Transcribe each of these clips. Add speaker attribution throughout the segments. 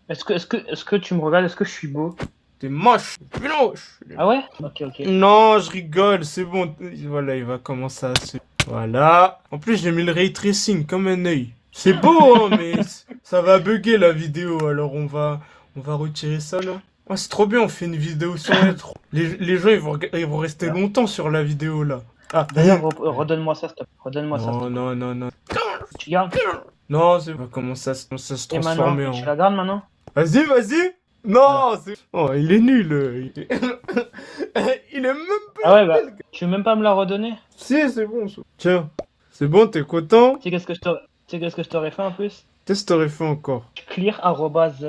Speaker 1: Est-ce que tu me regardes? Est-ce que je suis beau?
Speaker 2: T'es moche. Plus moche.
Speaker 1: Ah ouais? Ok.
Speaker 2: Non, je rigole, c'est bon. Voilà, il va commencer à se... Voilà. En plus, j'ai mis le ray tracing comme un œil. C'est beau, hein, mais ça va bugger la vidéo. Alors, on va retirer ça, là. Oh, c'est trop bien, on fait une vidéo sans intro. Les gens, ils vont rester longtemps sur la vidéo, là. Ah,
Speaker 1: D'ailleurs, redonne-moi ça, stop. Redonne-moi ça,
Speaker 2: non,
Speaker 1: stop.
Speaker 2: non.
Speaker 1: Tu gardes?
Speaker 2: Non, c'est... On va commencer à se
Speaker 1: Et maintenant?
Speaker 2: transformer
Speaker 1: Tu
Speaker 2: en...
Speaker 1: la gardes maintenant?
Speaker 2: Vas-y. Non, c'est... Oh, il est nul. Il est même pas...
Speaker 1: Ah ouais, bah, tu veux même pas me la redonner?
Speaker 2: Si, c'est bon. Tiens, c'est bon, t'es content?
Speaker 1: Tu sais qu'est-ce que je t'aurais fait en plus?
Speaker 2: Qu'est-ce que t'aurais fait encore?
Speaker 1: Clear arrobase,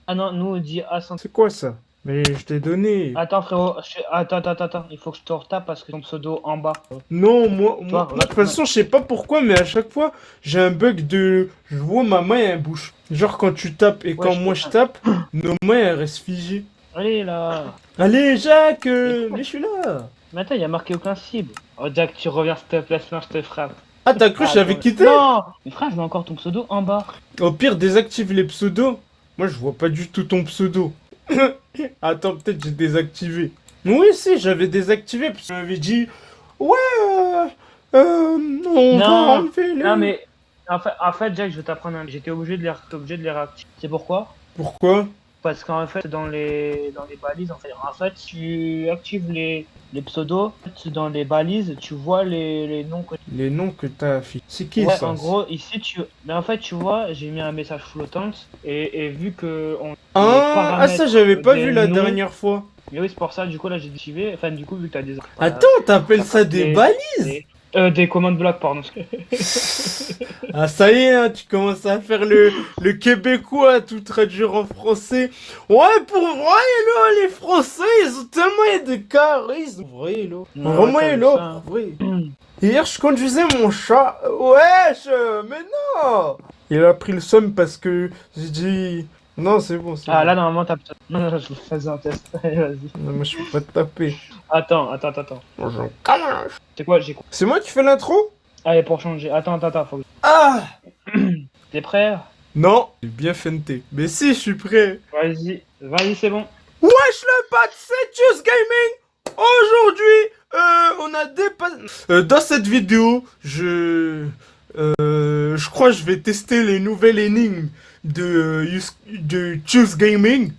Speaker 1: Ah non, nous on dit A100.
Speaker 2: C'est quoi ça? Mais je t'ai donné.
Speaker 1: Attends frérot, attends, il faut que je te retape parce que ton pseudo en bas.
Speaker 2: Non, moi,
Speaker 1: Toi,
Speaker 2: de toute façon, je sais pas pourquoi, mais à chaque fois, j'ai un bug de... Je vois ma main, elle bouge. Genre quand tu tapes et quand moi je tape, nos mains, elles restent figées.
Speaker 1: Allez là.
Speaker 2: Allez, Jacques, mais je suis là.
Speaker 1: Mais attends, il y a marqué aucun cible. Oh Jack, tu reviens s'il te plaît, sinon je te frappe.
Speaker 2: Ah, t'as cru que j'avais quitté?
Speaker 1: Non. Mais frère, je mets encore ton pseudo en bas.
Speaker 2: Au pire, désactive les pseudos. Moi, je vois pas du tout ton pseudo. Attends, peut-être j'ai désactivé. Oui, si, j'avais désactivé parce que tu m'avais dit ouais, on va enlever les...
Speaker 1: Non mais en fait Jack, je vais t'apprendre j'étais obligé de les réactiver. C'est pourquoi?
Speaker 2: Pourquoi?
Speaker 1: Parce qu'en fait dans les balises en fait tu actives les pseudos dans les balises, tu vois les noms que
Speaker 2: Les noms que t'as affichés. C'est qui
Speaker 1: ouais,
Speaker 2: ça?
Speaker 1: en gros, ici mais en fait, tu vois, j'ai mis un message flottante et vu que
Speaker 2: Ah, ça j'avais pas vu la dernière fois.
Speaker 1: Mais oui, c'est pour ça, du coup là j'ai activé, enfin du coup vu que t'as des...
Speaker 2: Attends, t'appelles ça des balises?
Speaker 1: Des commandes blocs, pardon.
Speaker 2: Ah, ça y est, hein, tu commences à faire le québécois, tout traduire en français. Ouais, pour vrai, là, les Français, ils ont tellement de charisme. Vrai, là. Vraiment, là, vrai. Hier, je conduisais mon chat. Wesh, mais non. Il a pris le somme parce que j'ai dit... Non, c'est bon, c'est
Speaker 1: Ah
Speaker 2: bon.
Speaker 1: là, normalement, t'as... Non, je faisais un test. Allez, vas-y.
Speaker 2: Non, moi, je peux pas te taper.
Speaker 1: Attends.
Speaker 2: Bonjour.
Speaker 1: C'est quoi, j'ai...
Speaker 2: C'est moi qui fais l'intro?
Speaker 1: Allez, pour changer. Attends, faut que...
Speaker 2: Ah.
Speaker 1: T'es prêt?
Speaker 2: Non. J'ai bien feinté. Mais si, je suis prêt.
Speaker 1: Vas-y, c'est bon.
Speaker 2: Wesh le pote, c'est Juice Gaming. Aujourd'hui, on a dépassé... dans cette vidéo, je crois que je vais tester les nouvelles énigmes de Juice Gaming,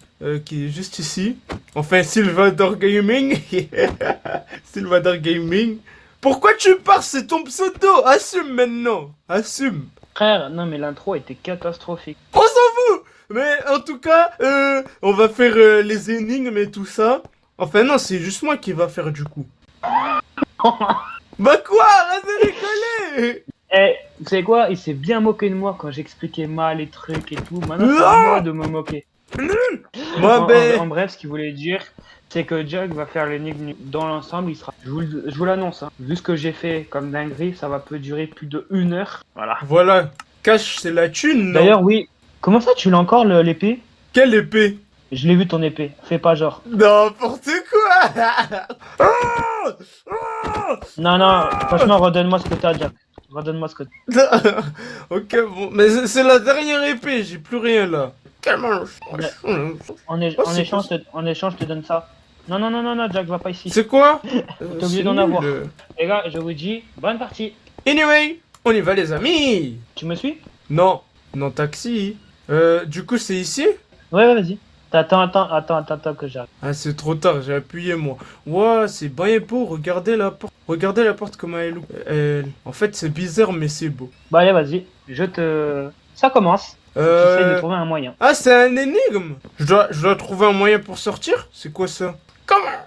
Speaker 2: qui est juste ici. Enfin, Sylvador Gaming. Sylvador Gaming. Pourquoi tu pars? C'est ton pseudo. Assume maintenant. Assume.
Speaker 1: Frère, non mais l'intro était catastrophique.
Speaker 2: On s'en fout. Mais en tout cas, on va faire les énigmes et tout ça. Enfin non, c'est juste moi qui va faire du coup. Bah quoi? Arrête de rigoler.
Speaker 1: Eh, tu sais quoi? Il s'est bien moqué de moi quand j'expliquais mal les trucs et tout. Maintenant, c'est à moi de me moquer.
Speaker 2: Moi,
Speaker 1: en bref, ce qu'il voulait dire, c'est que Jack va faire l'énigme dans l'ensemble. Il sera. Je vous l'annonce. Hein. Vu ce que j'ai fait comme dinguerie, ça va peut durer plus de 1 heure. Voilà.
Speaker 2: Voilà. Cash, c'est la thune, non?
Speaker 1: D'ailleurs, oui. Comment ça, tu l'as encore l'épée?
Speaker 2: Quelle épée?
Speaker 1: Je l'ai vu ton épée. Fais pas genre.
Speaker 2: N'importe quoi.
Speaker 1: Non. Franchement, redonne-moi ce que t'as, Jack. Redonne-moi ce que t'as.
Speaker 2: Ok, bon. Mais c'est la dernière épée. J'ai plus rien là.
Speaker 1: En échange, je te donne ça. Non, Jack, va pas ici.
Speaker 2: C'est quoi?
Speaker 1: T'es obligé d'en avoir. Les gars, je vous dis, bonne partie.
Speaker 2: Anyway, on y va les amis.
Speaker 1: Tu me suis?
Speaker 2: Non, taxi. Du coup c'est ici?
Speaker 1: Ouais, vas-y. Attends que j'arrive.
Speaker 2: Ah c'est trop tard, j'ai appuyé moi. Ouah, c'est bien beau, regardez la porte. Regardez la porte comme elle est. En fait c'est bizarre mais c'est beau.
Speaker 1: Bah allez, vas-y. Ça commence. J'essaie de trouver un moyen.
Speaker 2: Ah c'est un énigme. Je dois trouver un moyen pour sortir? C'est quoi ça? Comment?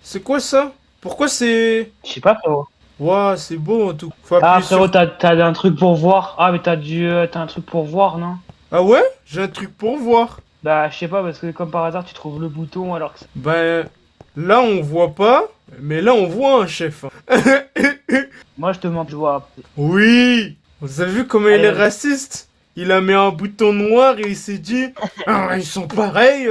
Speaker 2: C'est quoi ça? Pourquoi c'est...
Speaker 1: Je sais pas, frérot.
Speaker 2: Ouah, c'est beau en tout. Faut
Speaker 1: Ah,
Speaker 2: appuyer
Speaker 1: frérot, t'as un truc pour voir. Ah, mais t'as un truc pour voir, non?
Speaker 2: Ah ouais? J'ai un truc pour voir.
Speaker 1: Bah, je sais pas, parce que comme par hasard, tu trouves le bouton alors que...
Speaker 2: Ben, là on voit pas, mais là on voit un chef.
Speaker 1: Moi, je te montre, je vois.
Speaker 2: Oui! Vous avez vu comment il est raciste? Il a mis un bouton noir et il s'est dit ah, ils sont pareils,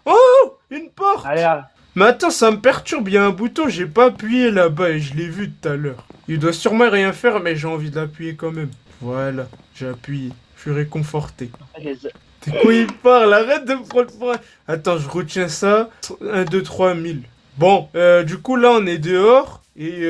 Speaker 2: Oh! Une porte!
Speaker 1: Allez.
Speaker 2: Mais attends, ça me perturbe, il y a un bouton, j'ai pas appuyé là-bas et je l'ai vu tout à l'heure. Il doit sûrement rien faire, mais j'ai envie de l'appuyer quand même. Voilà, j'ai appuyé. Je suis réconforté.
Speaker 1: En fait, les-
Speaker 2: De quoi il parle? Arrête de me prendre pour un... Attends, je retiens ça. 1, 2, 3, 1000. Bon, du coup, là, on est dehors. Et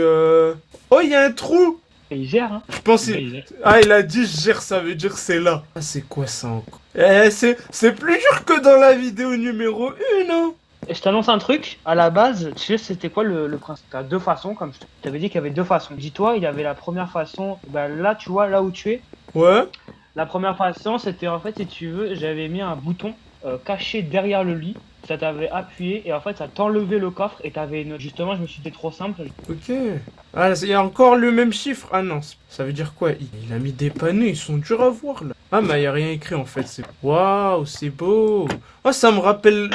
Speaker 2: oh, il y a un trou.
Speaker 1: Et il gère, hein.
Speaker 2: Je pense...
Speaker 1: Il gère.
Speaker 2: Ah, il a dit je gère, ça veut dire c'est là. Ah, c'est quoi ça encore? C'est plus dur que dans la vidéo numéro 1, hein.
Speaker 1: Et je t'annonce un truc, à la base, tu sais c'était quoi le principe? T'as deux façons, comme je t'avais dit qu'il y avait deux façons. Dis-toi, il y avait la première façon, bah là tu vois, là où tu es,
Speaker 2: Ouais.
Speaker 1: la première façon c'était en fait, si tu veux, j'avais mis un bouton caché derrière le lit, ça t'avait appuyé et en fait ça t'enlevait le coffre et t'avais une... Justement, je me suis dit trop simple.
Speaker 2: Ok. Ah, il y a encore le même chiffre. Ah non, ça veut dire quoi? Il a mis des panneaux, ils sont durs à voir là. Ah, mais il n'y a rien écrit en fait. Waouh, c'est beau. Oh, ça me rappelle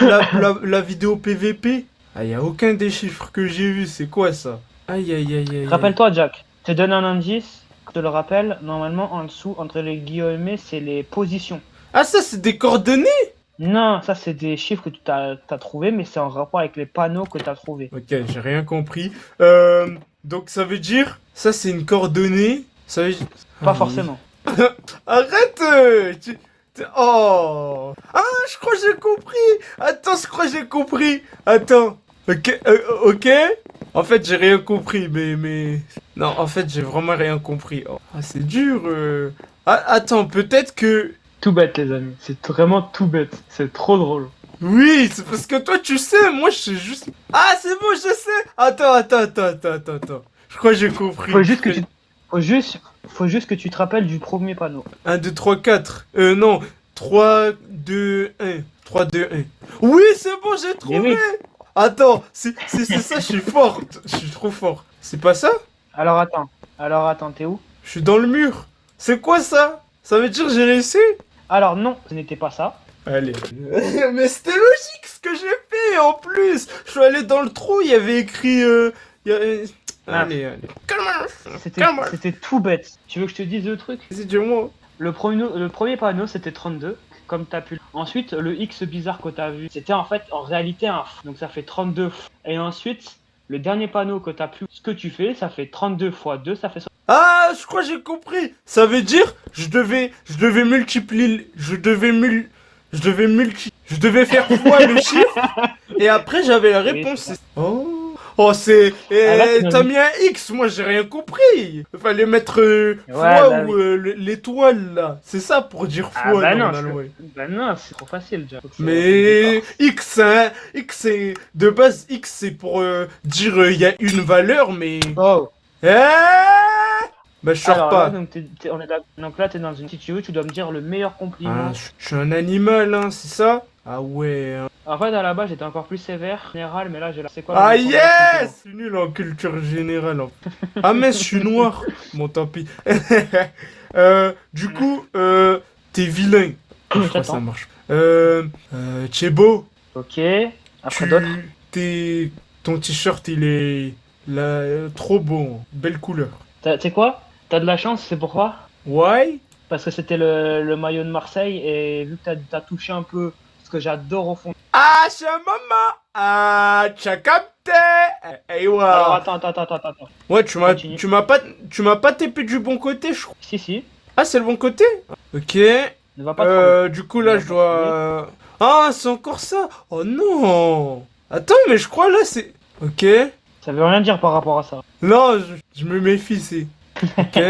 Speaker 2: la vidéo PVP. Ah, il n'y a aucun des chiffres que j'ai vu. C'est quoi ça? Aïe, aïe, aïe, aïe.
Speaker 1: Rappelle-toi Jack, je te donne un indice, je te le rappelle, normalement en dessous, entre les guillemets, c'est les positions.
Speaker 2: Ah, ça, c'est des coordonnées?
Speaker 1: Non, ça c'est des chiffres que tu t'as trouvé, mais c'est en rapport avec les panneaux que tu as trouvés.
Speaker 2: Ok, j'ai rien compris. Donc ça veut dire, ça c'est une coordonnée. Ça veut dire...
Speaker 1: Pas forcément.
Speaker 2: Arrête Oh. Ah, je crois que j'ai compris. Attends, je crois que j'ai compris. Attends. Ok, ok. En fait, j'ai rien compris, mais... Non, en fait, j'ai vraiment rien compris. Oh, ah, c'est dur. Ah, attends, peut-être que...
Speaker 1: Tout bête les amis, c'est vraiment tout bête, c'est trop drôle.
Speaker 2: Oui, c'est parce que toi, tu sais, moi, je sais juste... Ah, c'est bon, je sais. Attends. Je crois que j'ai compris.
Speaker 1: Faut juste que tu te rappelles du premier panneau.
Speaker 2: 1, 2, 3, 4. Non. 3, 2, 1. 3, 2, 1. Oui, c'est bon, j'ai trouvé.
Speaker 1: oui.
Speaker 2: Attends, c'est ça, je suis forte. Je suis trop fort. C'est pas ça?
Speaker 1: Alors attends, t'es où?
Speaker 2: Je suis dans le mur. C'est quoi ça? Ça veut dire j'ai réussi?
Speaker 1: Alors non, ce n'était pas ça.
Speaker 2: Allez. Mais c'était logique ce que j'ai fait en plus. Je suis allé dans le trou, il y avait écrit... Allez.
Speaker 1: C'était tout bête. Tu veux que je te dise le truc?
Speaker 2: Vas-y, dis-moi.
Speaker 1: Le premier panneau c'était 32, comme t'as pu. Ensuite, le X bizarre que t'as vu, c'était en fait en réalité un F. Donc ça fait 32 F. Et ensuite, le dernier panneau que t'as pu, ce que tu fais, ça fait 32 fois 2, ça fait...
Speaker 2: Ah, je crois que j'ai compris. Ça veut dire, je devais multiplier, je devais faire fois le chiffre, et après j'avais la réponse. Oh, c'est... t'as mis un X, moi j'ai rien compris. Il fallait mettre fois
Speaker 1: bah
Speaker 2: ou l'étoile là. C'est ça pour dire fois
Speaker 1: bah non,
Speaker 2: normalement.
Speaker 1: bah non, c'est trop facile déjà.
Speaker 2: Mais X, hein, X c'est... De base, X c'est pour dire il y a une valeur, mais...
Speaker 1: Oh.
Speaker 2: Bah je sors
Speaker 1: Alors,
Speaker 2: pas.
Speaker 1: là, donc là, t'es dans une... Si tu veux, tu dois me dire le meilleur compliment.
Speaker 2: Ah, je suis un animal, hein, c'est ça? Ah ouais. Hein.
Speaker 1: En fait, à la base, j'étais encore plus sévère, général, mais là, j'ai la... C'est quoi
Speaker 2: Ah
Speaker 1: le meilleur
Speaker 2: yes! Je suis nul en culture générale. Ah mais je suis noir. Bon, tant pis. Du coup, t'es vilain. Je crois que ça marche. T'es beau.
Speaker 1: Ok. Après d'autres.
Speaker 2: Ton t-shirt, il est... Là, trop beau. Belle couleur.
Speaker 1: Tu sais quoi? T'as de la chance, c'est pourquoi?
Speaker 2: Why?
Speaker 1: Parce que c'était le maillot de Marseille, et vu que t'as touché un peu ce que j'adore au fond.
Speaker 2: Ah, c'est maman! Ah, t'as capté! Hey, wow.
Speaker 1: Alors, attends.
Speaker 2: Ouais, tu m'as pas TP du bon côté, je crois.
Speaker 1: Si.
Speaker 2: Ah, c'est le bon côté? Ok.
Speaker 1: Ne va pas
Speaker 2: du coup, là, je dois... Ah, c'est encore ça? Oh non! Attends, mais je crois, là, c'est... Ok.
Speaker 1: Ça veut rien dire par rapport à ça.
Speaker 2: Non, je me méfie, c'est... Ok.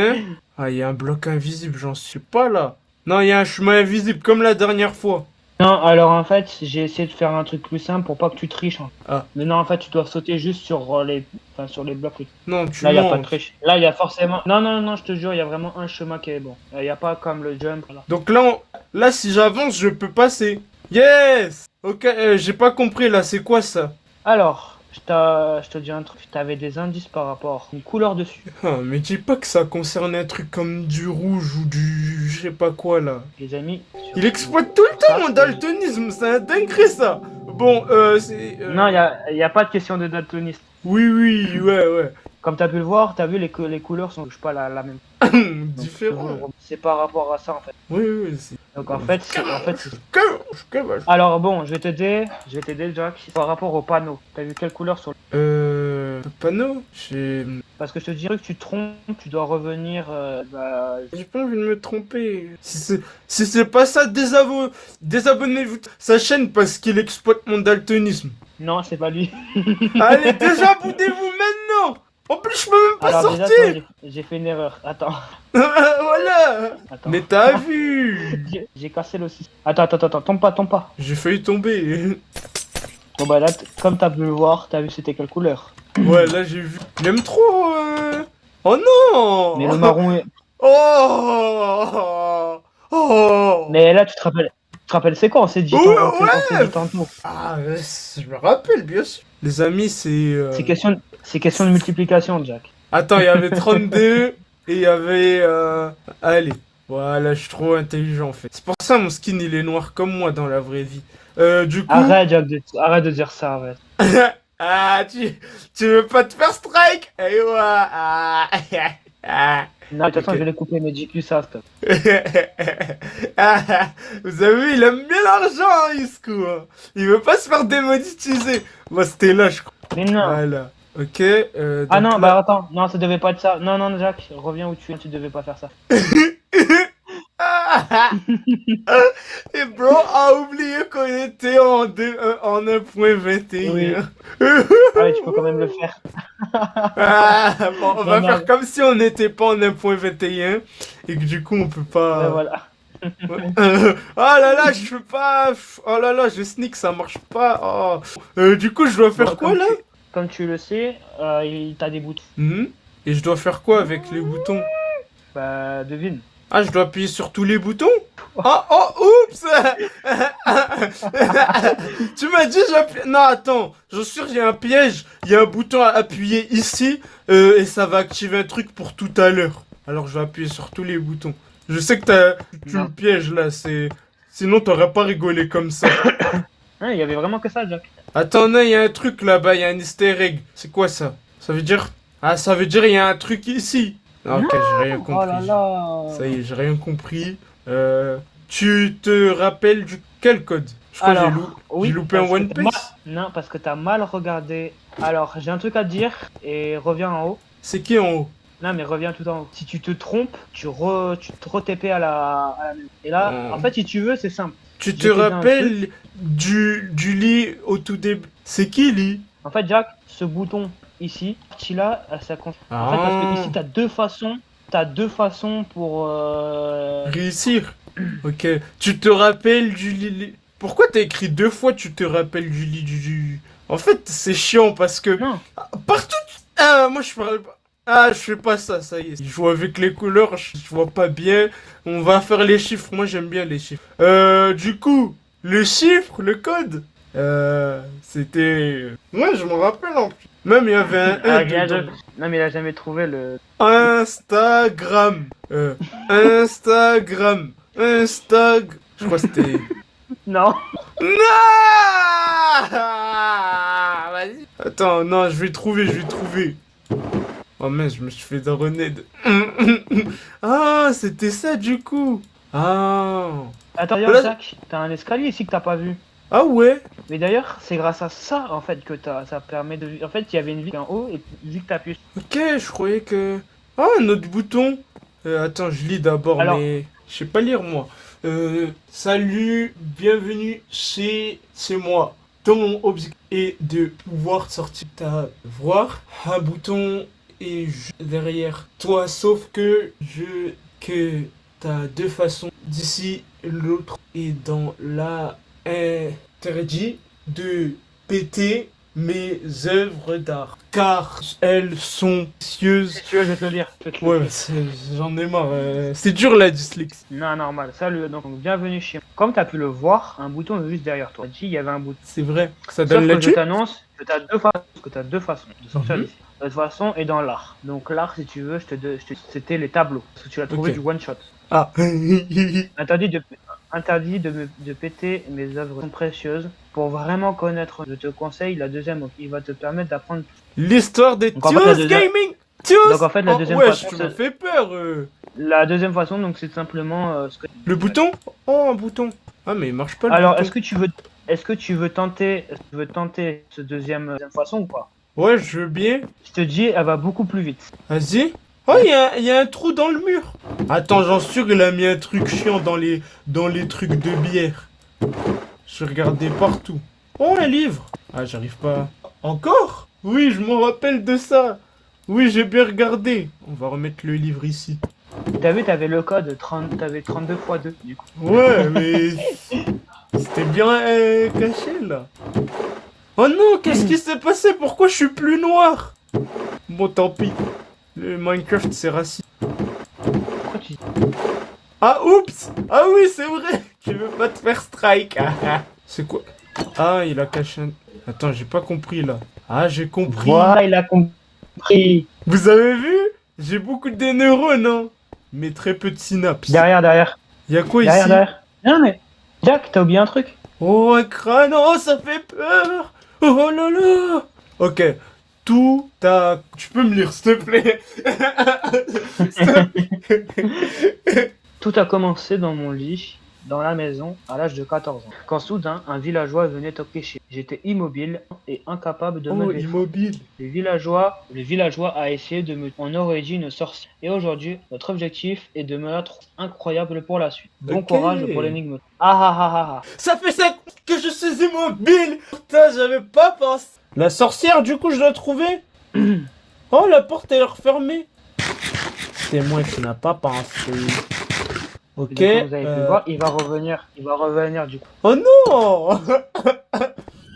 Speaker 2: Ah, il y a un bloc invisible, j'en suis pas, là. Non, il y a un chemin invisible, comme la dernière fois.
Speaker 1: Non, alors en fait, j'ai essayé de faire un truc plus simple pour pas que tu triches. Hein.
Speaker 2: Ah.
Speaker 1: Mais non, en fait, tu dois sauter juste sur sur les blocs.
Speaker 2: Non, tu
Speaker 1: Là, il n'y a
Speaker 2: mens.
Speaker 1: pas de triche. Là, il y a forcément... Non, je te jure, il y a vraiment un chemin qui est bon. Il n'y a pas comme le jump. Là.
Speaker 2: Donc là, si j'avance, je peux passer. Yes! Ok, j'ai pas compris, là, c'est quoi ça?
Speaker 1: Alors, je te dis un truc. T'avais des indices par rapport à une couleur dessus.
Speaker 2: Ah, mais dis pas que ça concerne un truc comme du rouge ou du... je sais pas quoi, là.
Speaker 1: Les amis...
Speaker 2: Il exploite tout le temps mon daltonisme, c'est un dinguerie, ça. Bon, c'est...
Speaker 1: Non, il y a pas de question de daltonisme.
Speaker 2: Oui, ouais.
Speaker 1: Comme t'as pu le voir, t'as vu les couleurs sont pas la même.
Speaker 2: Différent.
Speaker 1: C'est par rapport à ça en fait.
Speaker 2: Oui, c'est...
Speaker 1: Donc en fait,
Speaker 2: Que...
Speaker 1: Alors bon, je vais t'aider Jack. Par rapport au panneau, t'as vu quelle couleur sur le...
Speaker 2: Panneau?
Speaker 1: Parce que je te dirais que tu te trompes, tu dois revenir.
Speaker 2: J'ai pas envie de me tromper. Si c'est pas ça, désabonnez-vous de sa chaîne parce qu'il exploite mon daltonisme.
Speaker 1: Non, c'est pas lui.
Speaker 2: Allez, désabonnez-vous maintenant! En plus, je peux même pas
Speaker 1: Alors déjà,
Speaker 2: sortir!
Speaker 1: toi, j'ai fait une erreur. Attends.
Speaker 2: Voilà!
Speaker 1: Attends.
Speaker 2: Mais t'as vu!
Speaker 1: J'ai cassé le système. Attends, tombe pas.
Speaker 2: J'ai failli tomber.
Speaker 1: Bon bah là, comme t'as pu le voir, t'as vu c'était quelle couleur.
Speaker 2: Ouais, là j'ai vu. Il aime trop. Oh non!
Speaker 1: Mais le marron est...
Speaker 2: Oh! Oh!
Speaker 1: Mais là, tu te rappelles c'est quoi? On s'est dit,
Speaker 2: Ouais,
Speaker 1: on s'est dit tantôt.
Speaker 2: Ah, ouais, je me rappelle, bien sûr. Les amis, c'est.
Speaker 1: C'est question de multiplication, Jack.
Speaker 2: Attends, il y avait 32 et il y avait. Allez. Voilà, je suis trop intelligent en fait. C'est pour ça mon skin il est noir comme moi dans la vraie vie. Du coup.
Speaker 1: Arrête, Jack, arrête de dire ça, arrête.
Speaker 2: Ah, tu veux pas te faire strike? Eh ouais.
Speaker 1: Non, de toute façon,
Speaker 2: Ok.
Speaker 1: je vais les couper, mais dis-lui ça, stop.
Speaker 2: Vous avez vu, il aime bien l'argent, hein, Isco. Hein. Il veut pas se faire démonétiser. Moi, c'était là, je crois.
Speaker 1: Mais non.
Speaker 2: Voilà. Ok.
Speaker 1: Ah
Speaker 2: Donc
Speaker 1: non,
Speaker 2: là-
Speaker 1: bah attends, non, ça devait pas être ça. Non, Jack, reviens où tu es, tu devais pas faire ça.
Speaker 2: Et bro a oublié qu'on était en 1.21.
Speaker 1: Oui. Ah oui, tu peux quand même le faire.
Speaker 2: Ah, bon, on va
Speaker 1: Non,
Speaker 2: faire
Speaker 1: non.
Speaker 2: comme si on n'était pas en 1.21 et que du coup on peut pas.
Speaker 1: Ouais, voilà.
Speaker 2: Oh là là, je peux pas. Oh là là, je sneak, ça marche pas. Oh. Du coup, je dois faire
Speaker 1: Bon,
Speaker 2: quoi là?
Speaker 1: Comme tu le sais, t'as des boutons.
Speaker 2: Mhm. Et je dois faire quoi avec les boutons?
Speaker 1: Bah, devine.
Speaker 2: Ah, je dois appuyer sur tous les boutons? Oups! Tu m'as dit j'appuie... Non, attends, je suis sûr, il y a un piège. Il y a un bouton à appuyer ici et ça va activer un truc pour tout à l'heure. Alors, je vais appuyer sur tous les boutons. Je sais que tu
Speaker 1: Non.
Speaker 2: me pièges là, c'est... Sinon, t'aurais pas rigolé comme ça.
Speaker 1: Hein, il y avait vraiment que ça, Jack.
Speaker 2: Attends, non, il y a un truc là-bas, il y a un easter egg. C'est quoi ça? Ça veut dire... Ah, ça veut dire il y a un truc ici. Ah, ok, j'ai rien compris.
Speaker 1: Oh là là.
Speaker 2: Ça y est, j'ai rien compris. Tu te rappelles quel code? Je crois que
Speaker 1: Alors, oui,
Speaker 2: j'ai loupé un
Speaker 1: parce que
Speaker 2: One
Speaker 1: t'as
Speaker 2: Piece.
Speaker 1: Non, parce que t'as mal regardé. Alors, j'ai un truc à te dire et reviens en haut.
Speaker 2: C'est qui en haut?
Speaker 1: Non, mais reviens tout en haut. Si tu te trompes, tu te re-TP à la maison. Et là,
Speaker 2: Oh.
Speaker 1: en fait, si tu veux, c'est simple.
Speaker 2: Tu te
Speaker 1: J'étais dans un
Speaker 2: rappelles du lit au tout début? C'est qui lit?
Speaker 1: En fait, Jack, ce bouton ici, là, ça compte. En fait,
Speaker 2: Ah.
Speaker 1: parce que ici, t'as deux façons. T'as deux façons pour.
Speaker 2: Réussir. Ok. Tu te rappelles du lit. Pourquoi t'as écrit deux fois tu te rappelles du lit du... En fait, c'est chiant parce que...
Speaker 1: Non.
Speaker 2: Partout... Ah, moi je parle pas... Ah, je fais pas ça, ça y est. Je joue avec les couleurs, je vois pas bien. On va faire les chiffres, moi j'aime bien les chiffres. Du coup, le chiffre, le code, c'était... Ouais, je me rappelle en plus. Même il y avait un
Speaker 1: Ah,
Speaker 2: 1 dedans.
Speaker 1: non, mais il a jamais trouvé le.
Speaker 2: Instagram. Instagram. Je crois que c'était...
Speaker 1: Non.
Speaker 2: Non! Vas-y. Attends, non, je vais trouver. Oh mince, je me suis fait daronner de... Ah, c'était ça du coup. Ah.
Speaker 1: Attends, d'ailleurs,
Speaker 2: Là-
Speaker 1: Jack, t'as un escalier ici que t'as pas vu.
Speaker 2: Ah ouais.
Speaker 1: Mais d'ailleurs, c'est grâce à ça, en fait, que ça permet de. En fait, il y avait une vie en haut, et vu que t'appuies.
Speaker 2: Ok, je croyais que... Ah, un autre bouton. Attends, je lis d'abord,
Speaker 1: Alors-
Speaker 2: mais... Je sais pas lire, moi. Salut, bienvenue c'est moi. Dans mon objectif est de pouvoir sortir voir un bouton et derrière toi, sauf que t'as deux façons. D'ici, l'autre est dans la interdit de péter mes œuvres d'art, car elles sont précieuses.
Speaker 1: Si tu veux, je vais te le lire. Je vais te le
Speaker 2: Ouais,
Speaker 1: lire.
Speaker 2: j'en ai marre. C'est dur la dyslexie.
Speaker 1: Non, normal. Salut, donc bienvenue chez moi. Comme t'as pu le voir, un bouton est juste derrière toi. Il y avait un bouton.
Speaker 2: C'est vrai. Ça
Speaker 1: Sauf
Speaker 2: donne la
Speaker 1: que je
Speaker 2: tue.
Speaker 1: t'annonce que t'as deux façons de sortir
Speaker 2: Mhm.
Speaker 1: d'ici. L'autre façon est dans l'art. Donc l'art, si tu veux, c'était les tableaux. Parce que tu l'as trouvé
Speaker 2: Ok.
Speaker 1: du one shot.
Speaker 2: Ah.
Speaker 1: Interdit de péter mes œuvres sont précieuses. Pour vraiment connaître, je te conseille la deuxième. Il va te permettre d'apprendre.
Speaker 2: L'histoire des
Speaker 1: Donc, en fait, la
Speaker 2: Tios
Speaker 1: deuxième-
Speaker 2: Gaming. Tios.
Speaker 1: Donc, en fait, la deuxième
Speaker 2: ouais,
Speaker 1: façon,
Speaker 2: tu
Speaker 1: c'est-
Speaker 2: m'as fait peur.
Speaker 1: La deuxième façon, donc c'est simplement ce que.
Speaker 2: Le bouton. Oh, un bouton. Ah, mais il marche pas le
Speaker 1: Alors,
Speaker 2: bouton.
Speaker 1: est-ce que tu veux tenter ce deuxième façon ou pas?
Speaker 2: Ouais, je veux bien.
Speaker 1: Je te dis, elle va beaucoup plus vite.
Speaker 2: Vas-y. Oh, y a un trou dans le mur. Attends, j'en suis sûr, il a mis un truc chiant dans les trucs de bière. Je regardais partout. Oh, un livre. Ah, j'arrive pas. Encore? Oui, je me rappelle de ça. Oui, j'ai bien regardé. On va remettre le livre ici.
Speaker 1: T'as vu, t'avais le code 30, t'avais 32 x 2 du coup.
Speaker 2: Ouais, mais c'était bien caché là. Oh non, qu'est-ce qui s'est passé? Pourquoi je suis plus noir? Bon, tant pis. Le Minecraft, c'est raciste.
Speaker 1: Pourquoi tu...
Speaker 2: Ah, oups! Ah oui, c'est vrai! Je veux pas te faire strike. C'est quoi? Ah, il a caché un... Attends, j'ai pas compris là. Ah, j'ai compris.
Speaker 1: Voilà, il a compris.
Speaker 2: Vous avez vu? J'ai beaucoup de neurones, hein? Mais très peu de synapses.
Speaker 1: Derrière.
Speaker 2: Y a quoi
Speaker 1: Derrière,
Speaker 2: ici?
Speaker 1: derrière. Non mais, Jack, t'as oublié un truc.
Speaker 2: Oh, un crâne! Oh, ça fait peur! Oh là là! Ok. Tout à... Tu peux me lire, s'il te plaît?
Speaker 1: Tout a commencé dans mon lit, dans la maison, à l'âge de 14 ans. Quand soudain, un villageois venait toquer chez moi. J'étais immobile et incapable de me
Speaker 2: Oh,
Speaker 1: défendre.
Speaker 2: immobile.
Speaker 1: Le villageois a essayé de me... On aurait dit une sorcière. Et aujourd'hui, notre objectif est de me la trouver incroyable pour la suite. Bon
Speaker 2: Ok.
Speaker 1: courage pour l'énigme. Ah ah ah ah ah.
Speaker 2: Ça fait 5 que je suis immobile. Putain, j'avais pas pensé. La sorcière, du coup, je l'ai trouvée. Oh, la porte est refermée. C'est moi qui n'a pas pensé. Ok.
Speaker 1: Et donc, comme vous avez pu le voir, il va revenir du coup.
Speaker 2: Oh non.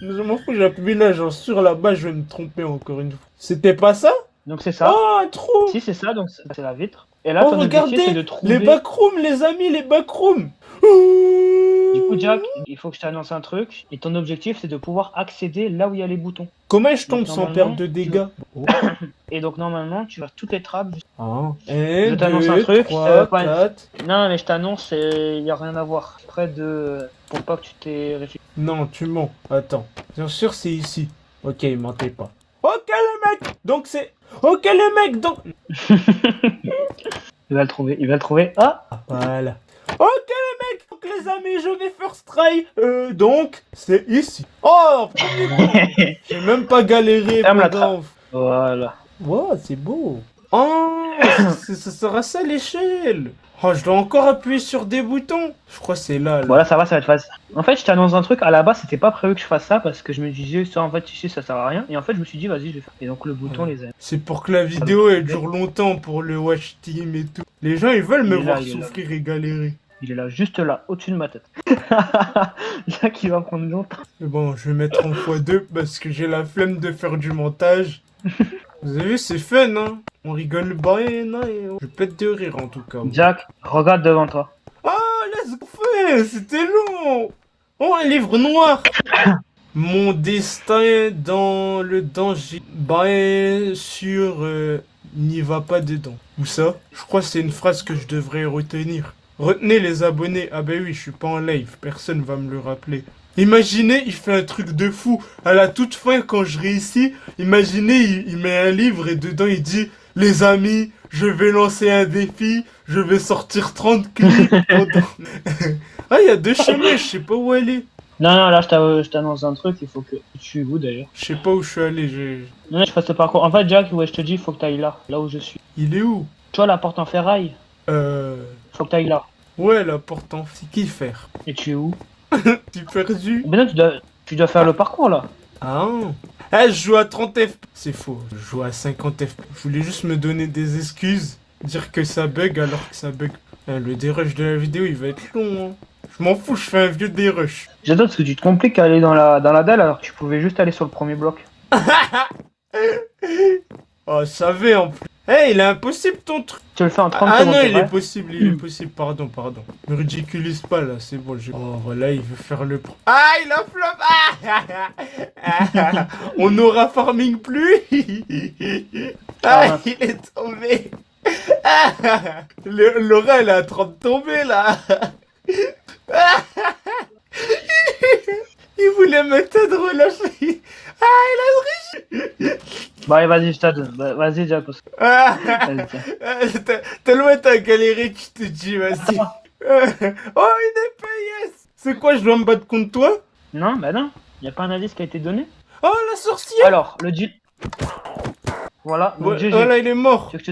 Speaker 2: Je m'en fous, j'ai appuyé là, j'en suis sûr là-bas, je vais me tromper encore une fois. C'était pas ça?
Speaker 1: Donc c'est ça.
Speaker 2: Oh, un trou.
Speaker 1: Si c'est ça, donc c'est la vitre. Et là,
Speaker 2: Oh,
Speaker 1: ton objectif c'est
Speaker 2: regardez,
Speaker 1: de trouver...
Speaker 2: les backrooms, les amis, les backrooms.
Speaker 1: Du coup, Jack, il faut que je t'annonce un truc. Et ton objectif, c'est de pouvoir accéder là où il y a les boutons.
Speaker 2: Comment je tombe
Speaker 1: Donc,
Speaker 2: sans
Speaker 1: normalement,
Speaker 2: perdre de dégâts?
Speaker 1: Et donc, normalement, tu vas toutes les trappes.
Speaker 2: Ah.
Speaker 1: Je
Speaker 2: 1,
Speaker 1: t'annonce un
Speaker 2: 2,
Speaker 1: truc,
Speaker 2: 3,
Speaker 1: pas-
Speaker 2: 4.
Speaker 1: Non, mais je t'annonce, il n'y a rien à voir. Près de... Pour pas que tu t'aies réfléchi.
Speaker 2: Non, tu mens. Attends. Bien sûr, c'est ici. Ok, il mentait pas. Ok, le mec. Donc c'est... Ok, le mec. Donc...
Speaker 1: Il va le trouver. Ah.
Speaker 2: Voilà. Ok, les mecs. Donc, les amis, je vais first try. Donc, c'est ici. Oh, j'ai même pas galéré.
Speaker 1: Ferme la
Speaker 2: pendant-
Speaker 1: Voilà.
Speaker 2: Wow, c'est beau. Oh, ça sera ça l'échelle. Oh, je dois encore appuyer sur des boutons. Je crois que c'est là.
Speaker 1: Voilà, ça va être facile. En fait, je t'annonce un truc. À la base, c'était pas prévu que je fasse ça parce que je me disais, ça, en fait, ici, ça sert à rien. Et en fait, je me suis dit, vas-y, je vais faire. Et donc, le bouton,
Speaker 2: Ouais.
Speaker 1: les amis.
Speaker 2: C'est pour que la vidéo elle dure longtemps pour le watch team et tout. Les gens ils veulent me
Speaker 1: Il est là,
Speaker 2: voir
Speaker 1: il est là.
Speaker 2: souffrir et galérer.
Speaker 1: Il est là, juste là, au-dessus de ma tête. Jack, il va prendre longtemps.
Speaker 2: Mais bon, je vais mettre en x2 parce que j'ai la flemme de faire du montage. Vous avez vu, c'est fun, hein? On rigole bien, hein, et je pète de rire en tout cas.
Speaker 1: Jack, regarde devant toi.
Speaker 2: Ah, let's go! C'était long! Oh, un livre noir! Mon destin dans le danger. Bien sûr, n'y va pas dedans. Où ça? Je crois que c'est une phrase que je devrais retenir. Retenez les abonnés. Ah ben oui, je suis pas en live. Personne va me le rappeler. Imaginez, il fait un truc de fou. À la toute fin, quand je réussis, imaginez, il met un livre et dedans il dit: les amis, je vais lancer un défi. Je vais sortir 30 clips pendant... Ah, il y a deux chemins, je sais pas où aller.
Speaker 1: Non, là, je t'annonce un truc, il faut que... Tu es où, d'ailleurs?
Speaker 2: Je sais pas où je suis allé,
Speaker 1: Non, je passe le parcours. En fait, Jack, ouais, je te dis, il faut que t'ailles là où je suis.
Speaker 2: Il est où?
Speaker 1: Tu vois la porte en ferraille?
Speaker 2: Euh...
Speaker 1: Faut que t'ailles là.
Speaker 2: Ouais, la porte en... C'est qui faire?
Speaker 1: Et tu es où?
Speaker 2: Tu perdu?
Speaker 1: Mais non, tu dois faire le parcours, là.
Speaker 2: Ah. Eh, je joue à 30 FPS. C'est faux, je joue à 50 FPS. Je voulais juste me donner des excuses. Dire que ça bug alors que ça bug. Le dérush de la vidéo, il va être long, hein. Je m'en fous, je fais un vieux dérush.
Speaker 1: J'adore parce que tu te compliques à aller dans la dalle alors que tu pouvais juste aller sur le premier bloc.
Speaker 2: Oh, je savais en plus. Eh, il est impossible ton truc.
Speaker 1: Tu le fais en 30
Speaker 2: Ah
Speaker 1: secondes.
Speaker 2: non,
Speaker 1: c'est
Speaker 2: il
Speaker 1: vrai
Speaker 2: est possible, pardon. Me ridiculise pas là, c'est bon. Oh, voilà, il veut faire le pro. Ah, il a flop. Ah. On aura farming plus. Ah, il est tombé. Ah. Laura, elle est en train de tomber là. Il voulait me tendre relâcher. Ah, il a triché.
Speaker 1: Bah, allez, vas-y, je t'aide. Bah, vas-y, Jack.
Speaker 2: Ah.
Speaker 1: Vas-y, tiens.
Speaker 2: Tellement t'as galéré que je te dis, vas-y. Oh, une épée, yes. C'est quoi, je dois me battre contre toi?
Speaker 1: Non, bah non. Y a pas un indice qui a été donné.
Speaker 2: Oh, la sorcière.
Speaker 1: Alors, Voilà, donc
Speaker 2: Ouais,
Speaker 1: GG.
Speaker 2: voilà, il est mort.
Speaker 1: Tu veux que